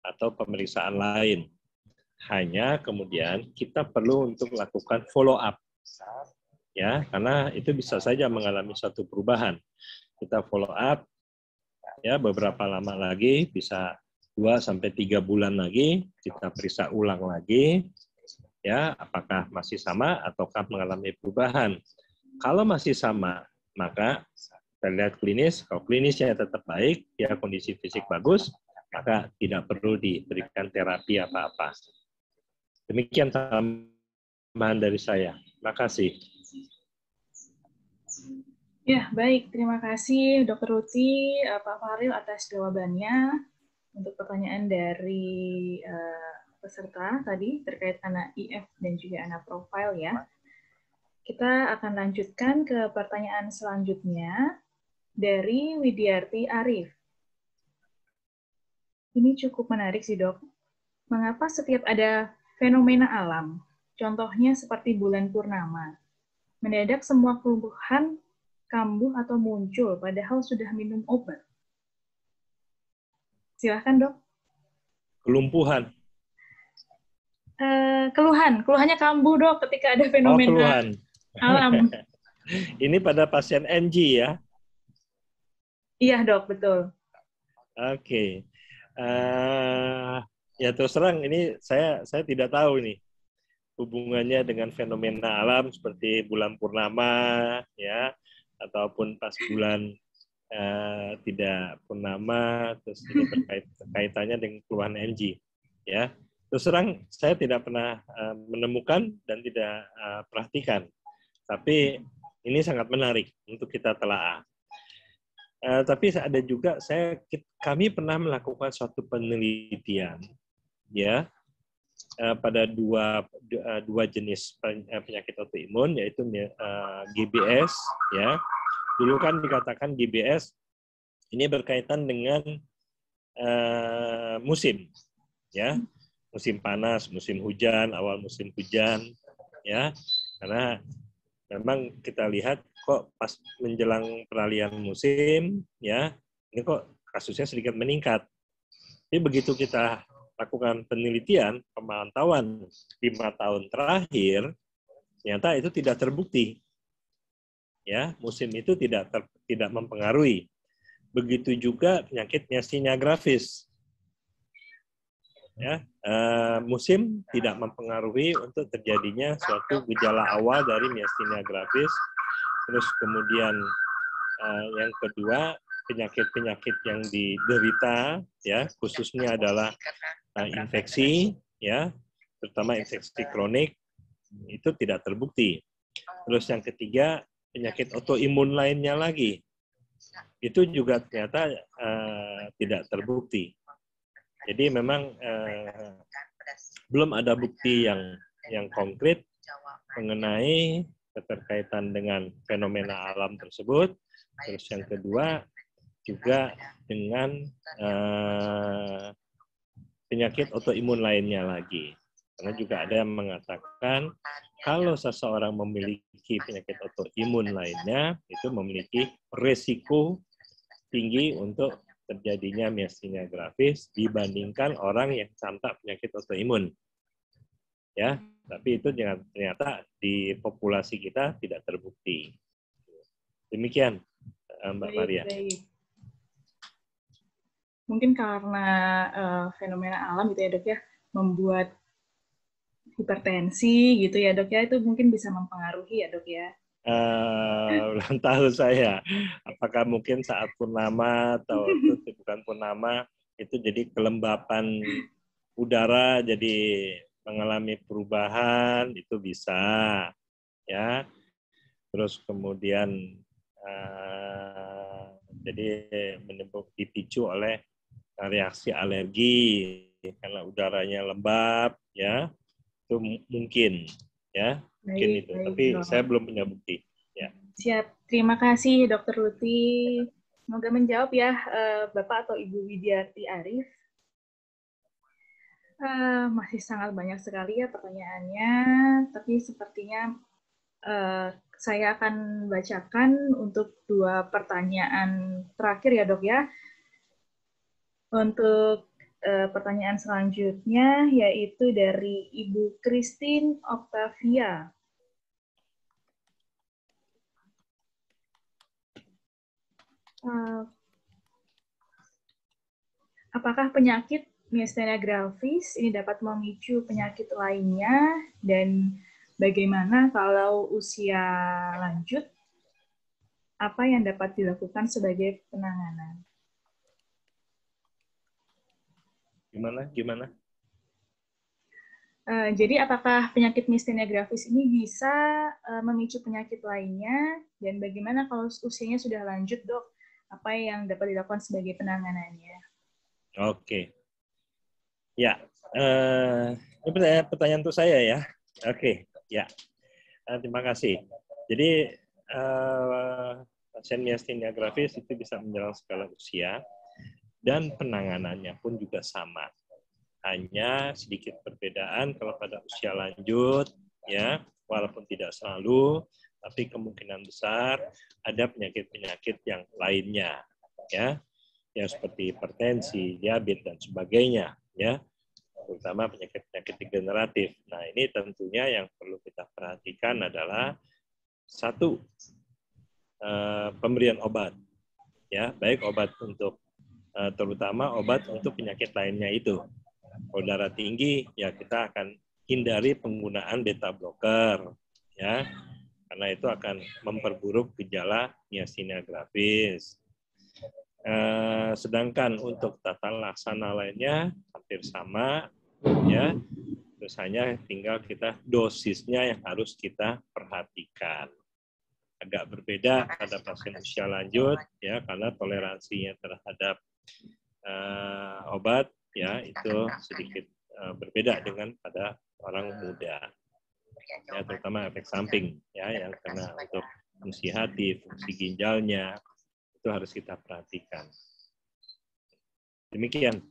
atau pemeriksaan lain. Hanya kemudian kita perlu untuk melakukan follow up. Ya, karena itu bisa saja mengalami suatu perubahan. Kita follow up ya beberapa lama lagi, bisa 2-3 bulan lagi, kita periksa ulang lagi ya, apakah masih sama ataukah mengalami perubahan. Kalau masih sama, maka kita lihat klinis, kalau klinisnya tetap baik, ya kondisi fisik bagus, maka tidak perlu diberikan terapi apa-apa. Demikian tambahan dari saya. Terima kasih. Ya, baik. Terima kasih Dr. Ruti, Pak Fahril atas jawabannya untuk pertanyaan dari peserta tadi terkait anak IF dan juga anak profil ya. Kita akan lanjutkan ke pertanyaan selanjutnya dari Widiarti Arif. Ini cukup menarik sih, Dok. Mengapa setiap ada fenomena alam, contohnya seperti bulan purnama, mendadak semua kelumpuhan kambuh atau muncul padahal sudah minum obat? Silahkan, Dok. Kelumpuhan. Keluhannya kambuh, Dok, ketika ada fenomena alam. Ini pada pasien MG ya? Iya, Dok, betul. Oke. Ya terus terang ini saya tidak tahu ini hubungannya dengan fenomena alam seperti bulan purnama ya, ataupun pas bulan tidak purnama, terus ini kaitannya dengan keluhan MG ya. Terus terang saya tidak pernah menemukan dan tidak perhatikan, tapi ini sangat menarik untuk kita telaah. Tapi ada juga kami pernah melakukan suatu penelitian ya pada dua jenis penyakit autoimun, yaitu GBS ya. Dulu kan dikatakan GBS ini berkaitan dengan musim ya, musim panas, musim hujan, awal musim hujan ya, karena memang kita lihat kok pas menjelang peralihan musim ya, ini kok kasusnya sedikit meningkat. Tapi begitu kita lakukan penelitian, pemantauan 5 tahun terakhir, ternyata itu tidak terbukti. Ya, musim itu tidak mempengaruhi. Begitu juga penyakit myasthenia gravis. Ya, musim tidak mempengaruhi untuk terjadinya suatu gejala awal dari myasthenia gravis. Terus kemudian yang kedua, penyakit-penyakit yang diderita ya, khususnya adalah infeksi ya, terutama infeksi kronik, itu tidak terbukti. Terus yang ketiga, penyakit autoimun lainnya lagi, itu juga ternyata tidak terbukti. Jadi memang belum ada bukti yang konkret mengenai keterkaitan dengan fenomena alam tersebut. Terus yang kedua juga dengan penyakit autoimun lainnya lagi. Karena juga ada yang mengatakan kalau seseorang memiliki penyakit autoimun lainnya, itu memiliki risiko tinggi untuk terjadinya myasthenia gravis dibandingkan orang yang tanpa penyakit autoimun. Ya, tapi itu ternyata di populasi kita tidak terbukti. Demikian, Mbak Maria. Baik. mungkin karena fenomena alam gitu ya dok ya, membuat hipertensi gitu ya dok ya, itu mungkin bisa mempengaruhi ya dok ya. Belum tahu saya apakah mungkin saat purnama atau itu bukan purnama, itu jadi kelembapan udara jadi mengalami perubahan, itu bisa ya. Terus kemudian jadi dipicu oleh reaksi alergi karena udaranya lembab ya, itu mungkin ya. Mungkin Baik, itu, baik, tapi dok. saya belum punya bukti. Ya. Siap, terima kasih Dokter Luti. Semoga menjawab ya Bapak atau Ibu Widiarti Arif. Masih sangat banyak sekali ya pertanyaannya, tapi sepertinya saya akan bacakan untuk 2 pertanyaan terakhir ya dok ya. Untuk pertanyaan selanjutnya yaitu dari Ibu Christine Octavia. Apakah penyakit miastenia gravis ini dapat memicu penyakit lainnya, dan bagaimana kalau usia lanjut, apa yang dapat dilakukan sebagai penanganan? Gimana? Jadi apakah penyakit miastenia gravis ini bisa memicu penyakit lainnya, dan bagaimana kalau usianya sudah lanjut, dok? Apa yang dapat dilakukan sebagai penanganannya? Oke. Ya, ini pertanyaan untuk saya ya. Oke, ya. Terima kasih. Jadi pasien miastenia gravis itu bisa menyerang segala usia dan penanganannya pun juga sama. Hanya sedikit perbedaan kalau pada usia lanjut, ya, walaupun tidak selalu, tapi kemungkinan besar ada penyakit-penyakit yang lainnya, ya, yang seperti hipertensi, diabetes dan sebagainya, ya, terutama penyakit-penyakit degeneratif. Nah, ini tentunya yang perlu kita perhatikan adalah satu, pemberian obat, ya, baik obat untuk terutama obat untuk penyakit lainnya itu. Kalau darah tinggi, ya kita akan hindari penggunaan beta blocker, ya, karena itu akan memperburuk gejala miastenia gravis. Sedangkan untuk tata laksana lainnya hampir sama, ya, terus hanya tinggal kita dosisnya yang harus kita perhatikan. Agak berbeda pada pasien usia lanjut, ya, karena toleransinya terhadap obat ya itu sedikit berbeda dengan pada orang muda, ya, terutama efek samping ya yang kena untuk fungsi hati, fungsi ginjalnya, itu harus kita perhatikan. Demikian.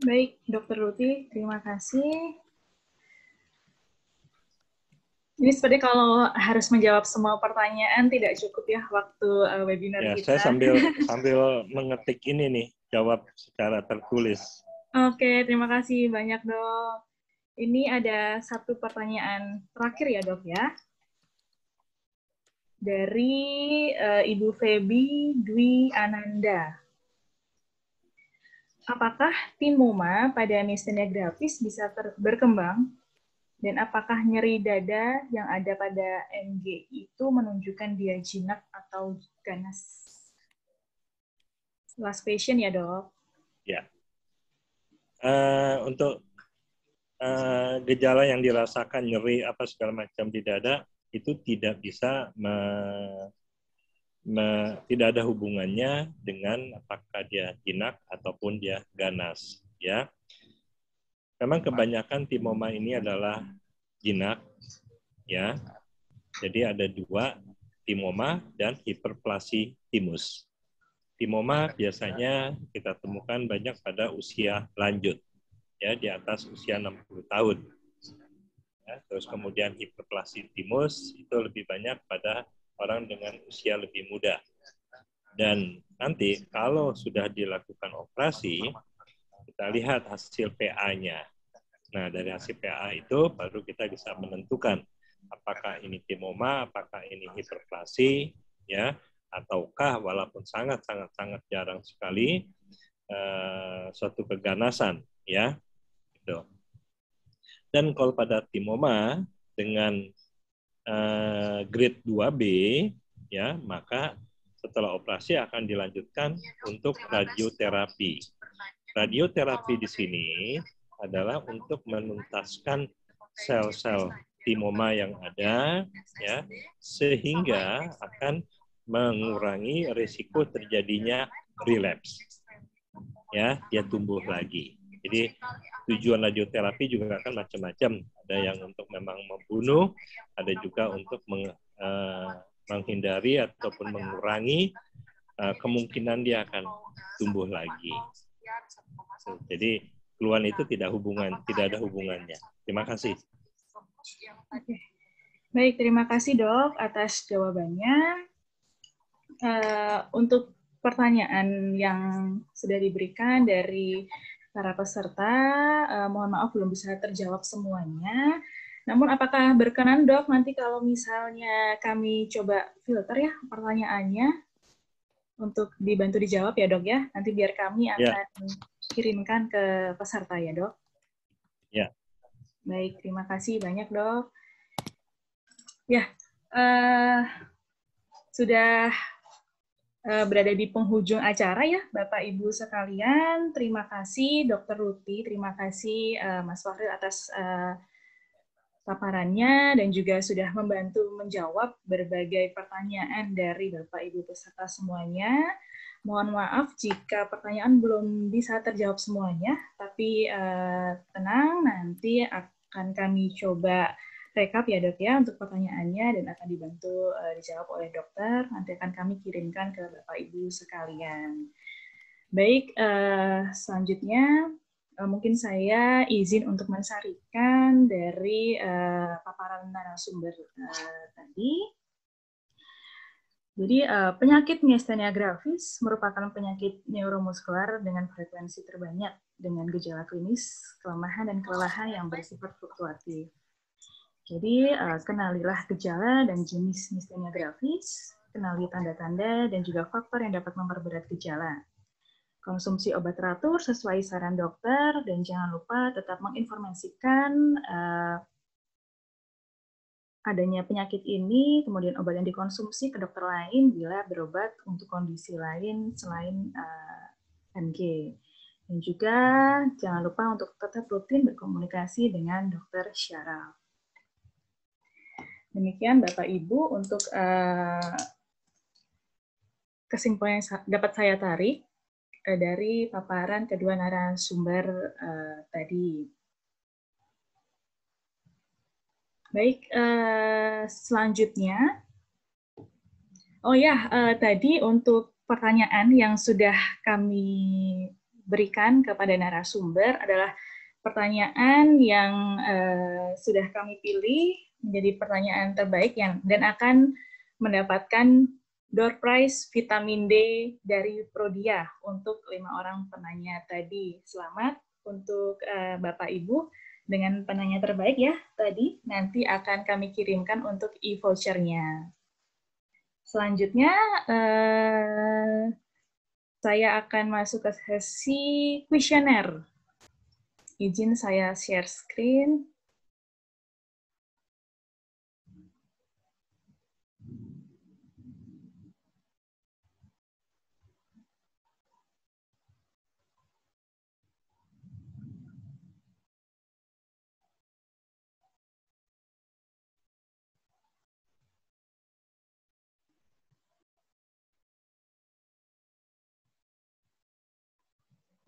Baik, Dokter Luti, terima kasih. Ini seperti kalau harus menjawab semua pertanyaan tidak cukup ya waktu webinar ya, kita. Saya sambil mengetik ini nih, jawab secara tertulis. Oke, terima kasih banyak dok. Ini ada satu pertanyaan terakhir ya dok ya. Dari Ibu Febi Dwi Ananda. Apakah timoma pada miastenia gravis bisa berkembang? Dan apakah nyeri dada yang ada pada MG itu menunjukkan dia jinak atau ganas? Last patient ya dok. Ya. Untuk gejala yang dirasakan nyeri apa segala macam di dada itu tidak bisa tidak ada hubungannya dengan apakah dia jinak ataupun dia ganas, ya. Memang kebanyakan timoma ini adalah jinak, ya. Jadi ada 2, timoma dan hiperplasi timus. Timoma biasanya kita temukan banyak pada usia lanjut, ya, di atas usia 60 tahun. Ya, terus kemudian hiperplasi timus itu lebih banyak pada orang dengan usia lebih muda. Dan nanti kalau sudah dilakukan operasi, kita lihat hasil PA-nya. Nah, dari hasil PA itu baru kita bisa menentukan apakah ini timoma, apakah ini hiperplasi, ya, ataukah walaupun sangat jarang sekali suatu keganasan, ya. Gitu. Dan kalau pada timoma dengan grade 2B, ya, maka setelah operasi akan dilanjutkan untuk radioterapi. Radioterapi di sini adalah untuk menuntaskan sel-sel timoma yang ada, ya, sehingga akan mengurangi risiko terjadinya relapse. Ya, dia tumbuh lagi. Jadi tujuan radioterapi juga akan macam-macam. Ada yang untuk memang membunuh, ada juga untuk menghindari ataupun mengurangi kemungkinan dia akan tumbuh lagi. Jadi keluhan itu tidak ada hubungannya. Terima kasih. Oke. Baik, terima kasih Dok atas jawabannya. Untuk pertanyaan yang sudah diberikan dari para peserta, mohon maaf belum bisa terjawab semuanya. Namun apakah berkenan Dok nanti kalau misalnya kami coba filter ya pertanyaannya untuk dibantu dijawab ya Dok ya. Nanti biar kami akan kirimkan ke peserta ya Dok. Ya. Baik, terima kasih banyak Dok. Ya, sudah berada di penghujung acara ya, Bapak Ibu sekalian. Terima kasih Dr. Luti, terima kasih Mas Fahril atas paparannya dan juga sudah membantu menjawab berbagai pertanyaan dari Bapak Ibu peserta semuanya. Mohon maaf jika pertanyaan belum bisa terjawab semuanya, tapi tenang, nanti akan kami coba rekap ya Dok ya untuk pertanyaannya dan akan dibantu dijawab oleh dokter. Nanti akan kami kirimkan ke Bapak Ibu sekalian. Baik, selanjutnya mungkin saya izin untuk mensarikan dari paparan narasumber tadi. Jadi penyakit miastenia gravis merupakan penyakit neuromuskular dengan frekuensi terbanyak dengan gejala klinis kelemahan dan kelelahan yang bersifat fluktuatif. Jadi, kenalilah gejala dan jenis miastenia gravis, kenali tanda-tanda dan juga faktor yang dapat memperberat gejala. Konsumsi obat teratur sesuai saran dokter, dan jangan lupa tetap menginformasikan adanya penyakit ini, kemudian obat yang dikonsumsi ke dokter lain bila berobat untuk kondisi lain selain MG. Dan juga jangan lupa untuk tetap rutin berkomunikasi dengan dokter syaraf. Demikian Bapak Ibu untuk kesimpulan yang dapat saya tarik dari paparan kedua narasumber tadi. Baik, selanjutnya. Oh ya, tadi untuk pertanyaan yang sudah kami berikan kepada narasumber adalah pertanyaan yang sudah kami pilih menjadi pertanyaan terbaik dan akan mendapatkan door prize vitamin D dari Prodia untuk 5 orang penanya tadi. Selamat untuk Bapak Ibu dengan penanya terbaik ya tadi. Nanti akan kami kirimkan untuk e-voucher-nya. Selanjutnya saya akan masuk ke sesi kuesioner. Izin saya share screen.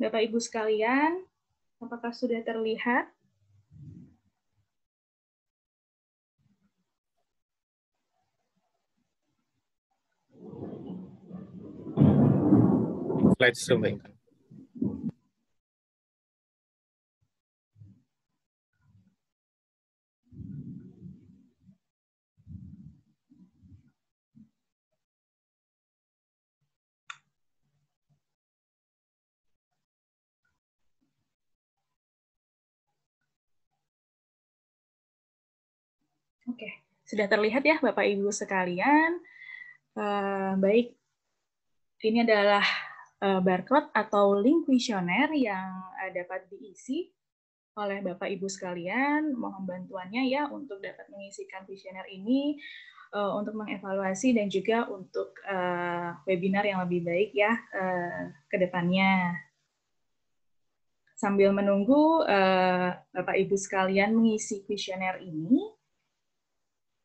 Bapak Ibu sekalian, apakah sudah terlihat? Slide show. Oke, sudah terlihat ya Bapak Ibu sekalian. Baik, ini adalah barcode atau link kuesioner yang dapat diisi oleh Bapak Ibu sekalian. Mohon bantuannya ya untuk dapat mengisikan kuesioner ini untuk mengevaluasi dan juga untuk webinar yang lebih baik ya ke depannya. Sambil menunggu Bapak Ibu sekalian mengisi kuesioner ini,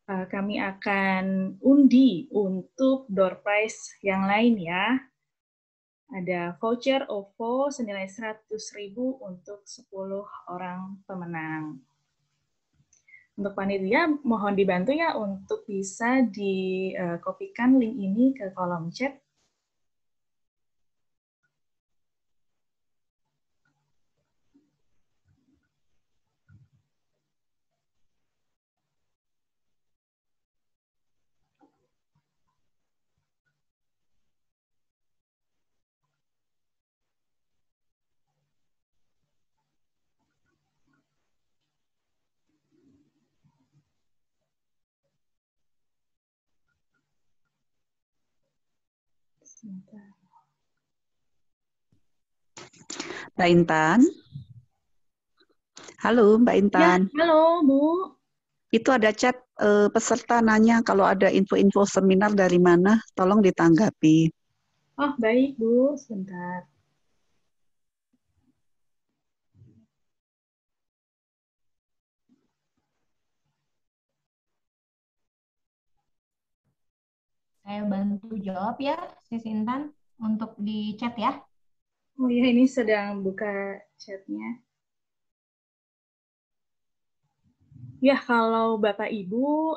kami akan undi untuk door prize yang lain ya. Ada voucher OVO senilai 100.000 untuk 10 orang pemenang. Untuk panitia, mohon dibantu ya untuk bisa dikopikan link ini ke kolom chat. Mbak Intan. Halo Mbak Intan. Ya, halo Bu. Itu ada chat peserta nanya kalau ada info-info seminar dari mana, tolong ditanggapi. Oh baik Bu, sebentar. Saya bantu jawab ya, Sis Intan, untuk di chat ya. Oh ya, ini sedang buka chatnya. Ya, kalau Bapak Ibu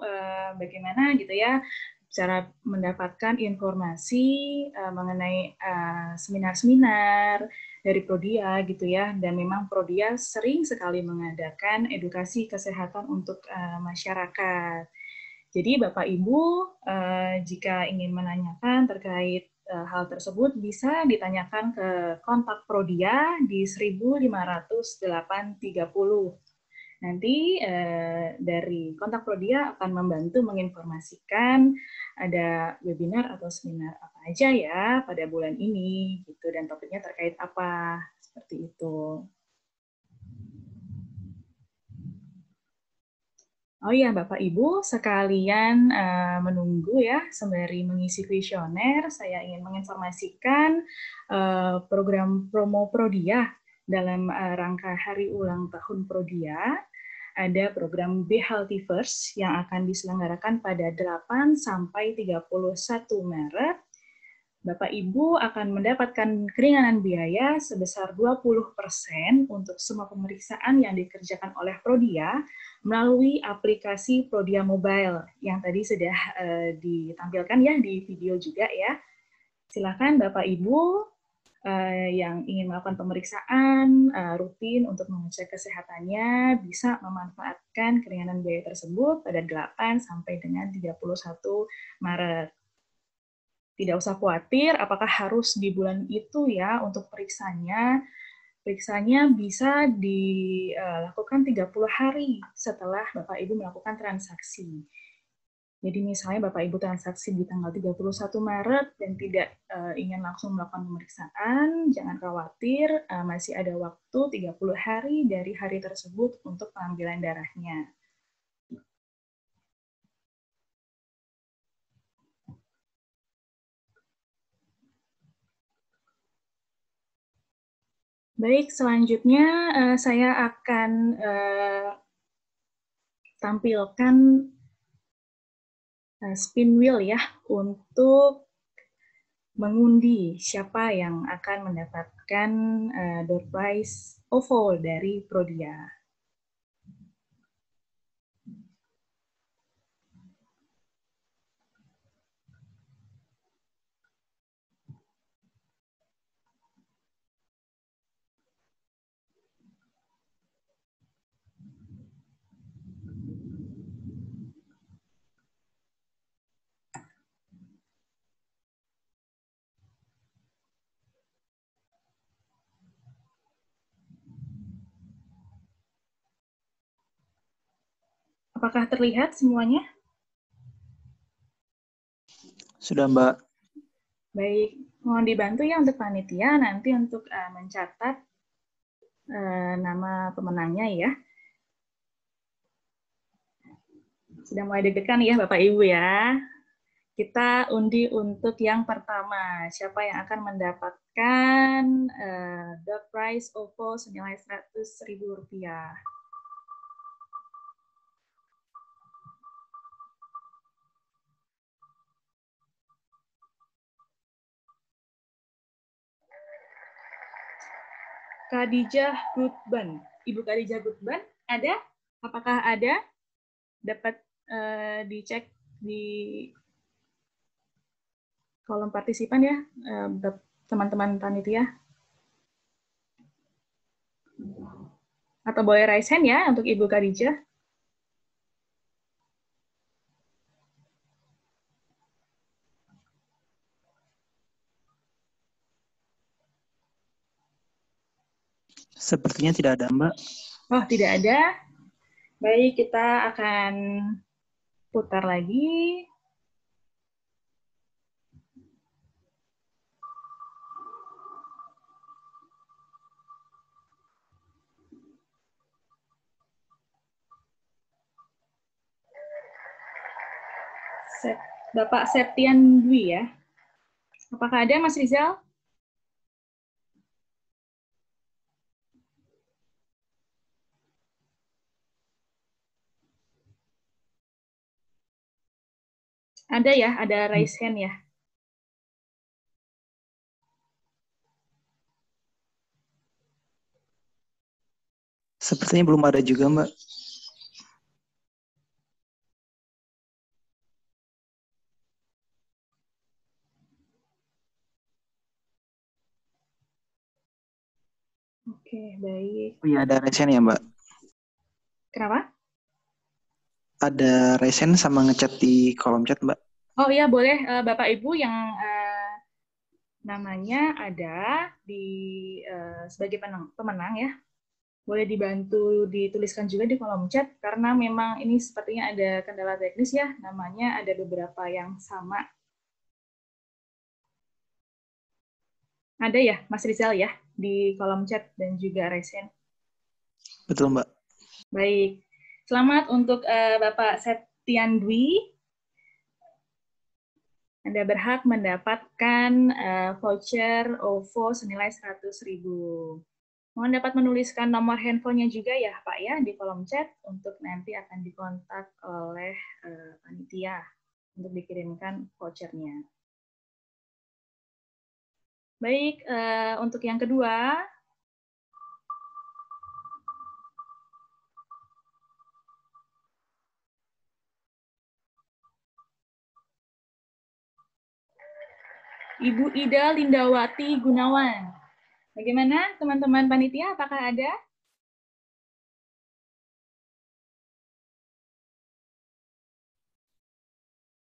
bagaimana gitu ya cara mendapatkan informasi mengenai seminar-seminar dari Prodia gitu ya, dan memang Prodia sering sekali mengadakan edukasi kesehatan untuk masyarakat. Jadi Bapak Ibu jika ingin menanyakan terkait hal tersebut bisa ditanyakan ke kontak Prodia di 15830. Nanti dari kontak Prodia akan membantu menginformasikan ada webinar atau seminar apa aja ya pada bulan ini gitu, dan topiknya terkait apa, seperti itu. Oh iya Bapak Ibu sekalian menunggu ya sembari mengisi kuesioner, saya ingin menginformasikan program promo Prodia dalam rangka hari ulang tahun Prodia. Ada program Be Healthy First yang akan diselenggarakan pada 8 sampai 31 Maret. Bapak Ibu akan mendapatkan keringanan biaya sebesar 20% untuk semua pemeriksaan yang dikerjakan oleh Prodia melalui aplikasi Prodia Mobile yang tadi sudah ditampilkan ya di video juga ya. Silakan Bapak Ibu yang ingin melakukan pemeriksaan rutin untuk mengecek kesehatannya bisa memanfaatkan keringanan biaya tersebut pada 8 sampai dengan 31 Maret. Tidak usah khawatir apakah harus di bulan itu ya untuk periksanya. Periksanya bisa dilakukan 30 hari setelah Bapak Ibu melakukan transaksi. Jadi misalnya Bapak Ibu transaksi di tanggal 31 Maret dan tidak ingin langsung melakukan pemeriksaan, jangan khawatir, masih ada waktu 30 hari dari hari tersebut untuk pengambilan darahnya. Baik, selanjutnya saya akan tampilkan spin wheel ya untuk mengundi siapa yang akan mendapatkan door prize OVO dari Prodia. Apakah terlihat semuanya? Sudah, Mbak. Baik, mohon dibantu ya untuk panitia nanti untuk mencatat nama pemenangnya ya. Sudah mulai deg-degan ya Bapak Ibu ya. Kita undi untuk yang pertama. Siapa yang akan mendapatkan door prize OVO senilai Rp100.000. Khadijah Gutban. Ibu Khadijah Gutban, ada? Apakah ada? Dapat dicek di kolom partisipan ya, teman-teman panitia. Atau boleh raise hand ya untuk Ibu Khadijah. Sepertinya tidak ada, Mbak. Oh, tidak ada. Baik, kita akan putar lagi. Bapak Septian Dwi ya. Apakah ada Mas Rizal? Ada ya, ada raise hand ya. Sepertinya belum ada juga, Mbak. Oke, baik. Oh iya, ada resen ya, Mbak. Kenapa? Ada resen sama ngechat di kolom chat, Mbak. Oh iya, boleh Bapak Ibu yang namanya ada di sebagai pemenang ya. Boleh dibantu dituliskan juga di kolom chat karena memang ini sepertinya ada kendala teknis ya, namanya ada beberapa yang sama. Ada ya, Mas Rizal ya, di kolom chat dan juga resen. Betul, Mbak. Baik. Selamat untuk Bapak Septian Dwi. Anda berhak mendapatkan voucher OVO senilai Rp100.000. Mohon dapat menuliskan nomor handphonenya juga ya Pak ya di kolom chat untuk nanti akan dikontak oleh panitia untuk dikirimkan vouchernya. Baik, untuk yang kedua, Ibu Ida Lindawati Gunawan. Bagaimana teman-teman panitia, apakah ada?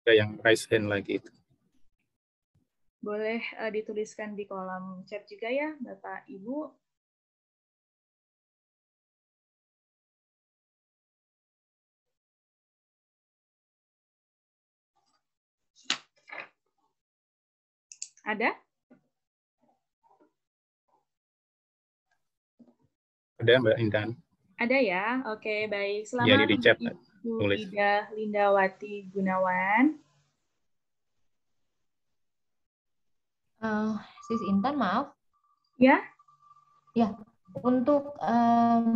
Ada yang raise hand lagi itu. Boleh dituliskan di kolom chat juga ya, Bapak Ibu. Ada? Ada Mbak Intan? Ada ya, oke baik. Ya, Selamat di chat, Ibu Ida Lindawati Gunawan. Sis Intan, maaf. Ya? Ya, untuk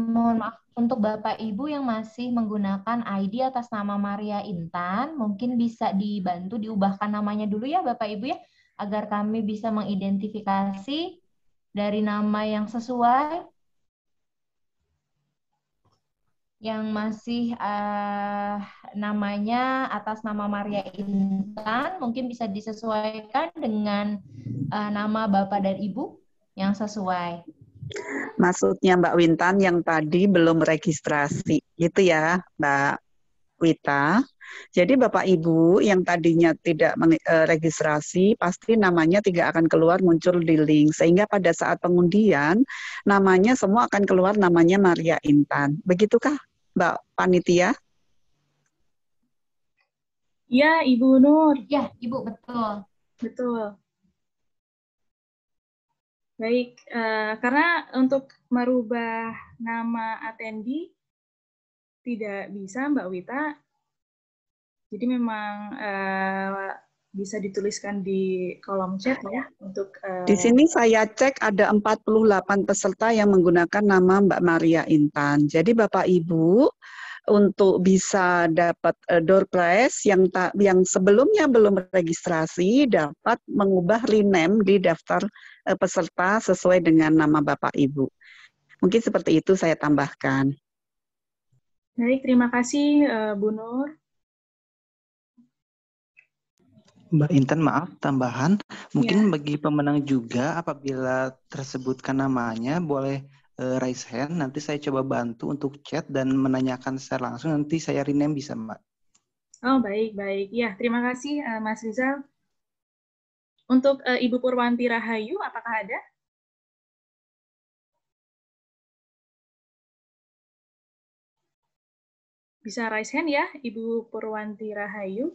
mohon maaf untuk Bapak Ibu yang masih menggunakan ID atas nama Maria Intan, mungkin bisa dibantu diubahkan namanya dulu ya Bapak Ibu ya, agar kami bisa mengidentifikasi dari nama yang sesuai. Yang masih namanya atas nama Maria Intan, mungkin bisa disesuaikan dengan nama Bapak dan Ibu yang sesuai. Maksudnya Mbak Wintan yang tadi belum registrasi, gitu ya Mbak Wita. Jadi Bapak Ibu yang tadinya tidak registrasi, pasti namanya tidak akan keluar muncul di link. Sehingga pada saat pengundian, namanya semua akan keluar namanya Maria Intan. Begitukah Mbak Panitia? Ya, Ibu Nur. Ya, Ibu, betul. Betul. Baik, karena untuk merubah nama attendee tidak bisa, Mbak Wita. Jadi memang bisa dituliskan di kolom chat ya untuk Di sini saya cek ada 48 peserta yang menggunakan nama Mbak Maria Intan. Jadi Bapak Ibu untuk bisa dapat door prize yang sebelumnya belum registrasi dapat mengubah rename di daftar peserta sesuai dengan nama Bapak Ibu. Mungkin seperti itu saya tambahkan. Baik, terima kasih Bu Nur. Mbak Intan, maaf tambahan. Mungkin bagi pemenang juga apabila tersebutkan namanya boleh raise hand. Nanti saya coba bantu untuk chat dan menanyakan secara langsung. Nanti saya rename bisa, Mbak. Oh, baik. Ya, terima kasih Mas Rizal. Untuk Ibu Purwanti Rahayu, apakah ada? Bisa raise hand ya, Ibu Purwanti Rahayu.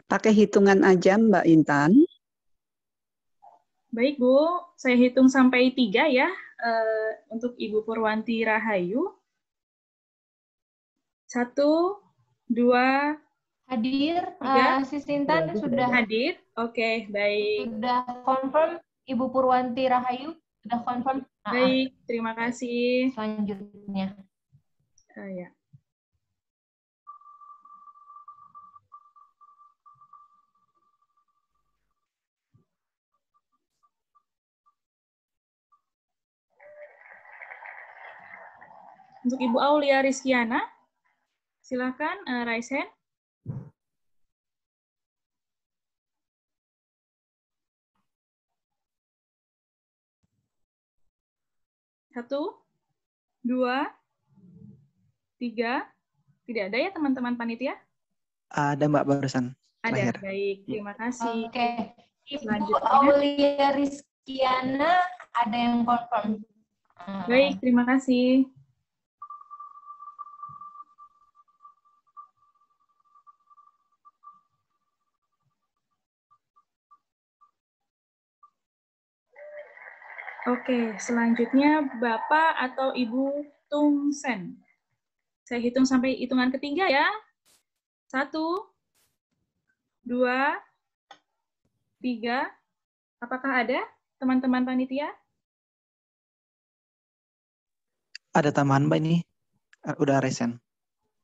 Pakai hitungan aja Mbak Intan. Baik Bu, saya hitung sampai 3 ya untuk Ibu Purwanti Rahayu. 1, 2, Hadir, 3. Sis Intan sudah Hadir. Oke, baik. Sudah confirm, Ibu Purwanti Rahayu sudah confirm. Baik, terima kasih. Selanjutnya. Ya. Untuk Ibu Aulia Rizkiana, silakan raise hand. Satu, 2, 3. Tidak ada ya teman-teman panitia? Ada Mbak barusan. Ada, Terakhir. baik. Terima kasih. Oke. Ibu Selanjutnya. Aulia Rizkiana ada yang confirm. Baik, terima kasih. Oke, selanjutnya Bapak atau Ibu Tung Sen. Saya hitung sampai hitungan ketiga ya. 1, 2, 3. Apakah ada teman-teman panitia? Ada tambahan Mbak ini. Udah raise hand.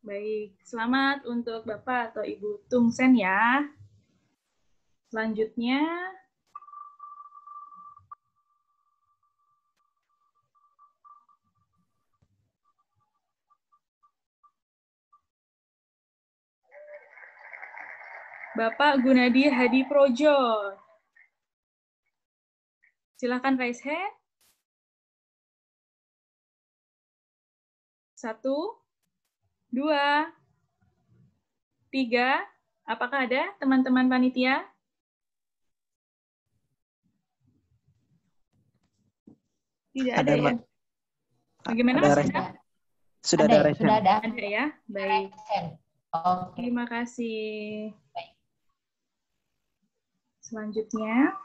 Baik, selamat untuk Bapak atau Ibu Tung Sen ya. Selanjutnya, Bapak Gunadi Hadi Projo. Silakan raise hand. 1, 2, 3. Apakah ada teman-teman panitia? Tidak ada ya? Bagaimana Mas Anda? Sudah ada raise hand. Ada ya? Baik. Oke. Terima kasih. Selanjutnya,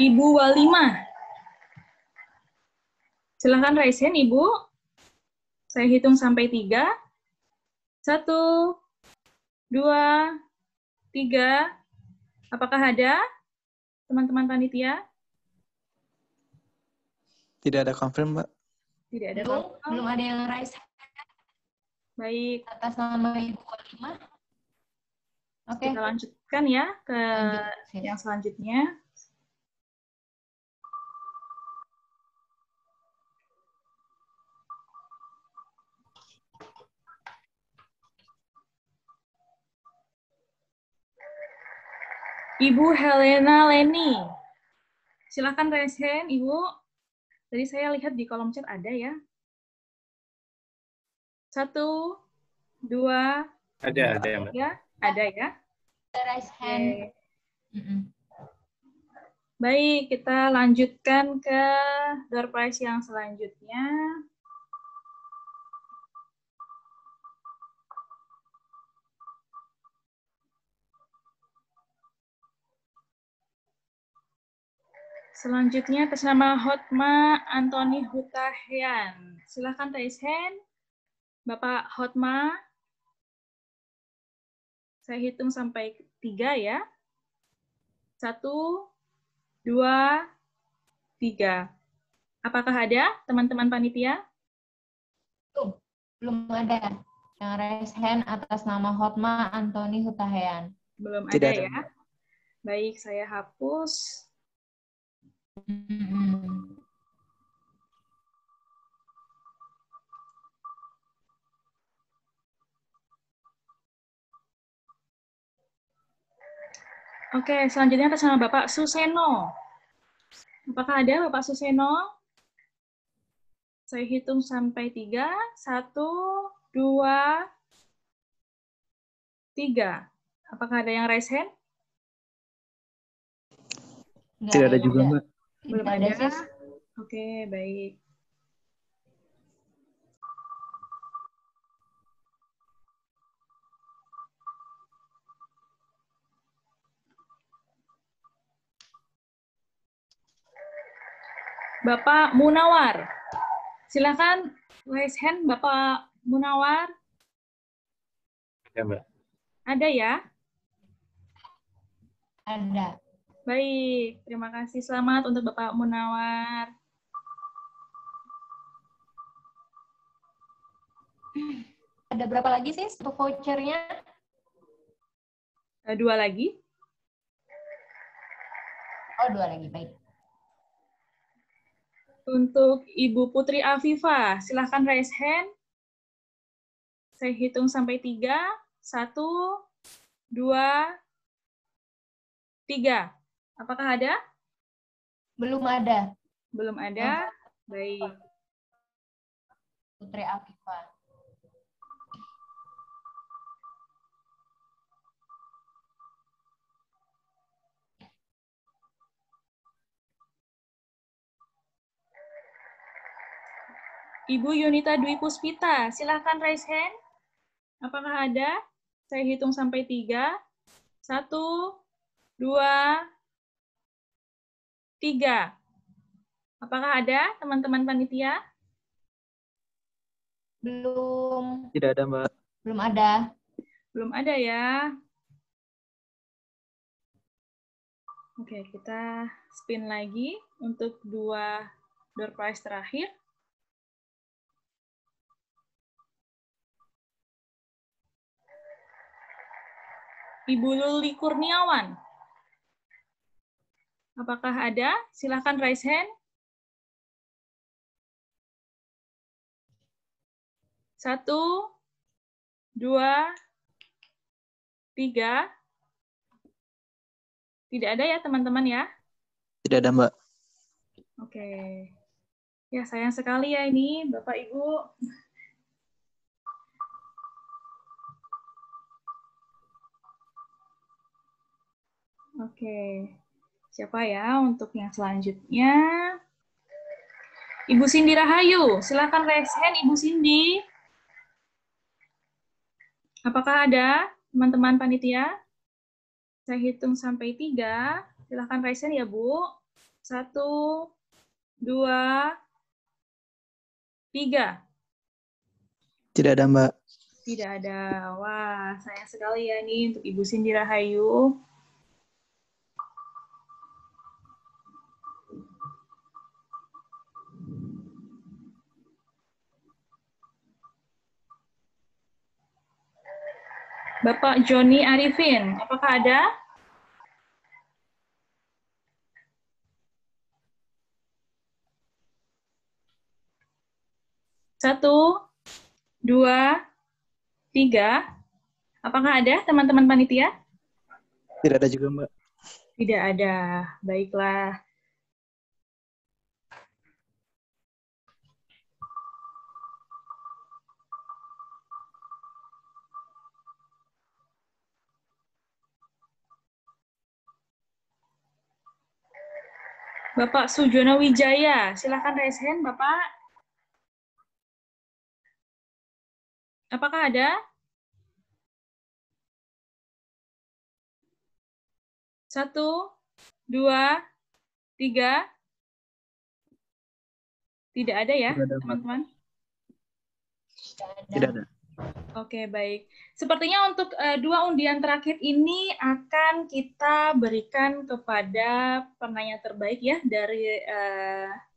Ibu Walimah. Silahkan raise hand, Ibu. Saya hitung sampai 3. 1, 2, 3. Apakah ada teman-teman panitia? Tidak ada confirm, Mbak. Tidak ada. Belum ada yang raise hand. Baik. Atas nama Ibu Walimah. Oke. Kita lanjutkan ya ke yang selanjutnya. Ibu Helena Leni. Silakan raise hand, Ibu. Tadi saya lihat di kolom chat ada ya. 1, 2, Ada ya, Mbak. Ya, ada ya. raise hand. Oke. Baik, kita lanjutkan ke door prize yang selanjutnya. Selanjutnya atas nama Hotma Antoni Hutahian. Silahkan raise hand. Bapak Hotma. Saya hitung sampai 3 ya. 1, 2, 3. Apakah ada teman-teman panitia? Belum ada. Yang raise hand atas nama Hotma Antoni Hutahian. Belum Tidak ada ada, ya. Baik, saya hapus. Oke, selanjutnya atas nama Bapak Suseno. Apakah ada Bapak Suseno? Saya hitung sampai 3. 1, 2, 3. Apakah ada yang raise hand? tidak ada juga, Mbak. Belum Tidak ada. ada, Sis. Oke, baik. Bapak Munawar. Silakan raise hand Bapak Munawar. Ya, Mbak. Ada ya? Ada. Baik, terima kasih. Selamat untuk Bapak Munawar. Ada berapa lagi sih untuk vouchernya? 2 lagi. Oh, 2 lagi, baik. Untuk Ibu Putri Afifah, silahkan raise hand. Saya hitung sampai 3. 1, 2, 3. Apakah ada? Belum ada. Belum ada. Baik. Putri Afifah. Ibu Yunita Dwi Puspita, silahkan raise hand. Apakah ada? Saya hitung sampai 3. 1, 2, 3. Apakah ada teman-teman panitia? Belum. Tidak ada, Mbak. Belum ada. Belum ada ya. Oke, kita spin lagi untuk 2 door prize terakhir. Ibu Luli Kurniawan. Apakah ada? Silahkan raise hand. 1, 2, 3. Tidak ada ya teman-teman ya? Tidak ada, Mbak. Oke. Ya sayang sekali ya ini Bapak Ibu. Oke. Siapa ya untuk yang selanjutnya? Ibu Cindy Rahayu, silakan raise hand Ibu Cindy. Apakah ada teman-teman panitia? Saya hitung sampai 3. Silakan raise hand ya Bu. 1, 2, 3. Tidak ada, Mbak. Tidak ada. Wah, sayang sekali ya nih untuk Ibu Cindy Rahayu. Bapak Joni Arifin, apakah ada? Satu, 2, 3. Apakah ada teman-teman panitia? Tidak ada juga, Mbak. Tidak ada. Baiklah. Bapak Sujono Wijaya, silakan raise hand, Bapak. Apakah ada? 1, 2, 3. Tidak ada ya, teman-teman? Tidak ada. Oke, baik. Sepertinya untuk 2 undian terakhir ini akan kita berikan kepada penanya terbaik ya dari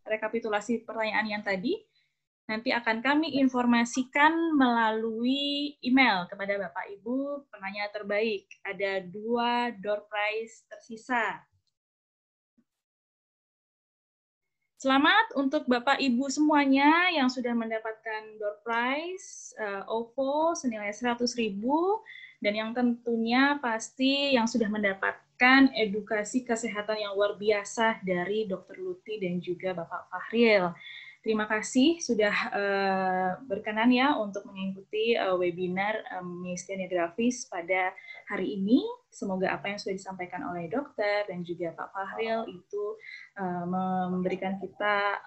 rekapitulasi pertanyaan yang tadi. Nanti akan kami informasikan melalui email kepada Bapak Ibu penanya terbaik. Ada 2 door prize tersisa. Selamat untuk Bapak Ibu semuanya yang sudah mendapatkan door prize OVO senilai 100.000 dan yang tentunya pasti yang sudah mendapatkan edukasi kesehatan yang luar biasa dari Dr. Luti dan juga Bapak Fahril. Terima kasih sudah berkenan ya untuk mengikuti webinar Myasthenia Gravis pada hari ini. Semoga apa yang sudah disampaikan oleh dokter dan juga Pak Fahril itu memberikan kita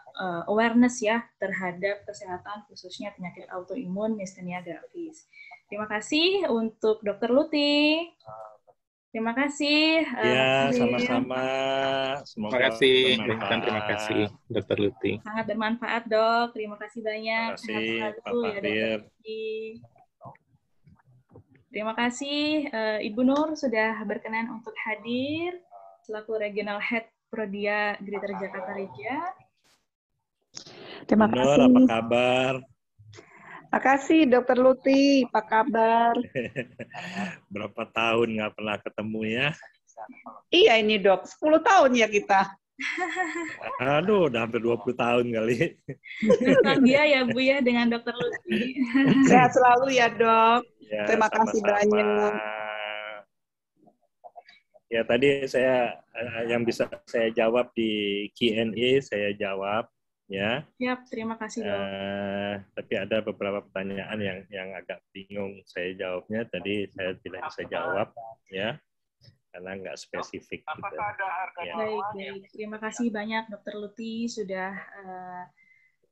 awareness ya terhadap kesehatan khususnya penyakit autoimun Myasthenia Gravis. Terima kasih untuk Dr. Luti. Terima kasih. Ya, sama-sama. Semoga Terima kasih, bermanfaat. terima kasih, Dr. Luti. Sangat bermanfaat, Dok. Terima kasih banyak. Terima kasih, Pak Fahril. Ya, terima kasih, Ibu Nur sudah berkenan untuk hadir selaku Regional Head Prodia Greater Jakarta Reja. Terima Nur, kasih. apa kabar? Terima kasih, Dr. Luti. Apa kabar? Berapa tahun nggak pernah ketemu ya? Iya ini, Dok. 10 tahun ya kita. Aduh, udah hampir 20 tahun kali. Nostalgia ya, Bu ya, dengan Dr. Luti. Sehat selalu ya, Dok. Ya, Terima kasih banyak. Ya, tadi saya yang bisa saya jawab di Q&A, saya jawab. Ya. Siap, terima kasih, Dok. Tapi ada beberapa pertanyaan yang agak bingung saya jawabnya. Tadi saya tidak bisa jawab, ya, karena nggak spesifik. Gitu. Ya. Baik. Terima kasih banyak, Dr. Luti sudah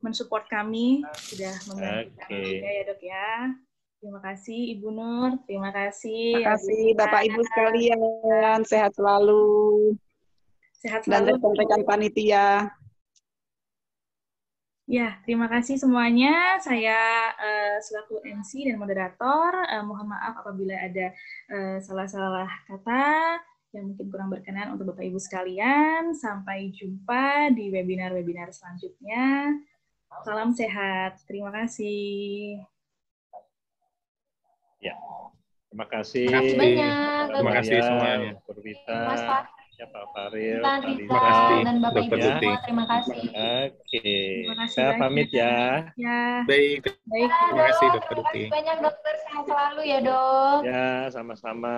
mensupport kami, sudah membantu kami juga ya, Dok ya. Terima kasih, Ibu Nur. Terima kasih. Terima kasih, Bapak Ibu sekalian. Sehat selalu. Sehat selalu. Dan rekan-rekan panitia. Ya, terima kasih semuanya. Saya selaku MC dan moderator, mohon maaf apabila ada salah-salah kata yang mungkin kurang berkenan untuk Bapak Ibu sekalian. Sampai jumpa di webinar-webinar selanjutnya. Salam sehat. Terima kasih. Ya, terima kasih. Terima kasih banyak. Terima kasih semuanya. Mas Pak Fahril, terima kasih dan Bapak Ibu Dr. semua, terima kasih. Oke, Terima kasih saya banyak. pamit ya. Ya. Baik, terima kasih Dr. Terima Luti. kasih banyak dokter, sehat selalu ya Dok. Ya, sama-sama.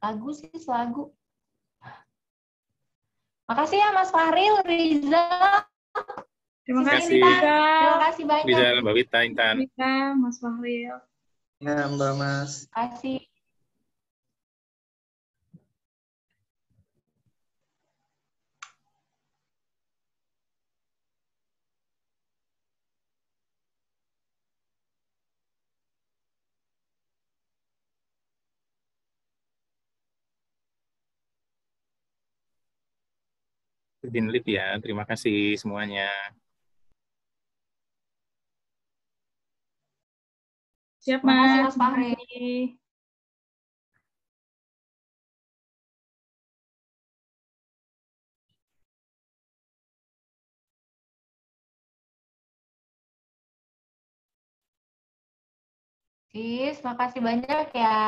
Lagu sih, lagu. Makasih ya Mas Fahril, Riza. Terima kasih. Terima kasih banyak. Bisa Mbak Wita, Intan. Mas Fahril. Ya, Mbak Mas. Terima kasih. Izin live ya, terima kasih semuanya. Siap, Terima kasih Mas. Mas Fahril. Terima kasih banyak ya.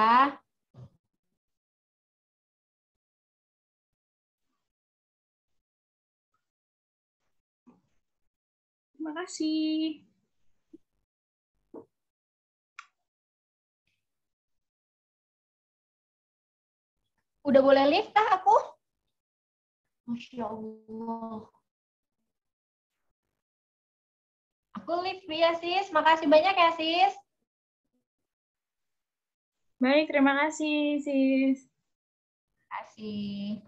Terima kasih. Udah boleh live kah aku? Masya Allah. Aku Aku live ya, Sis. Makasih banyak ya, Sis. Baik, terima kasih, Sis. Terima kasih.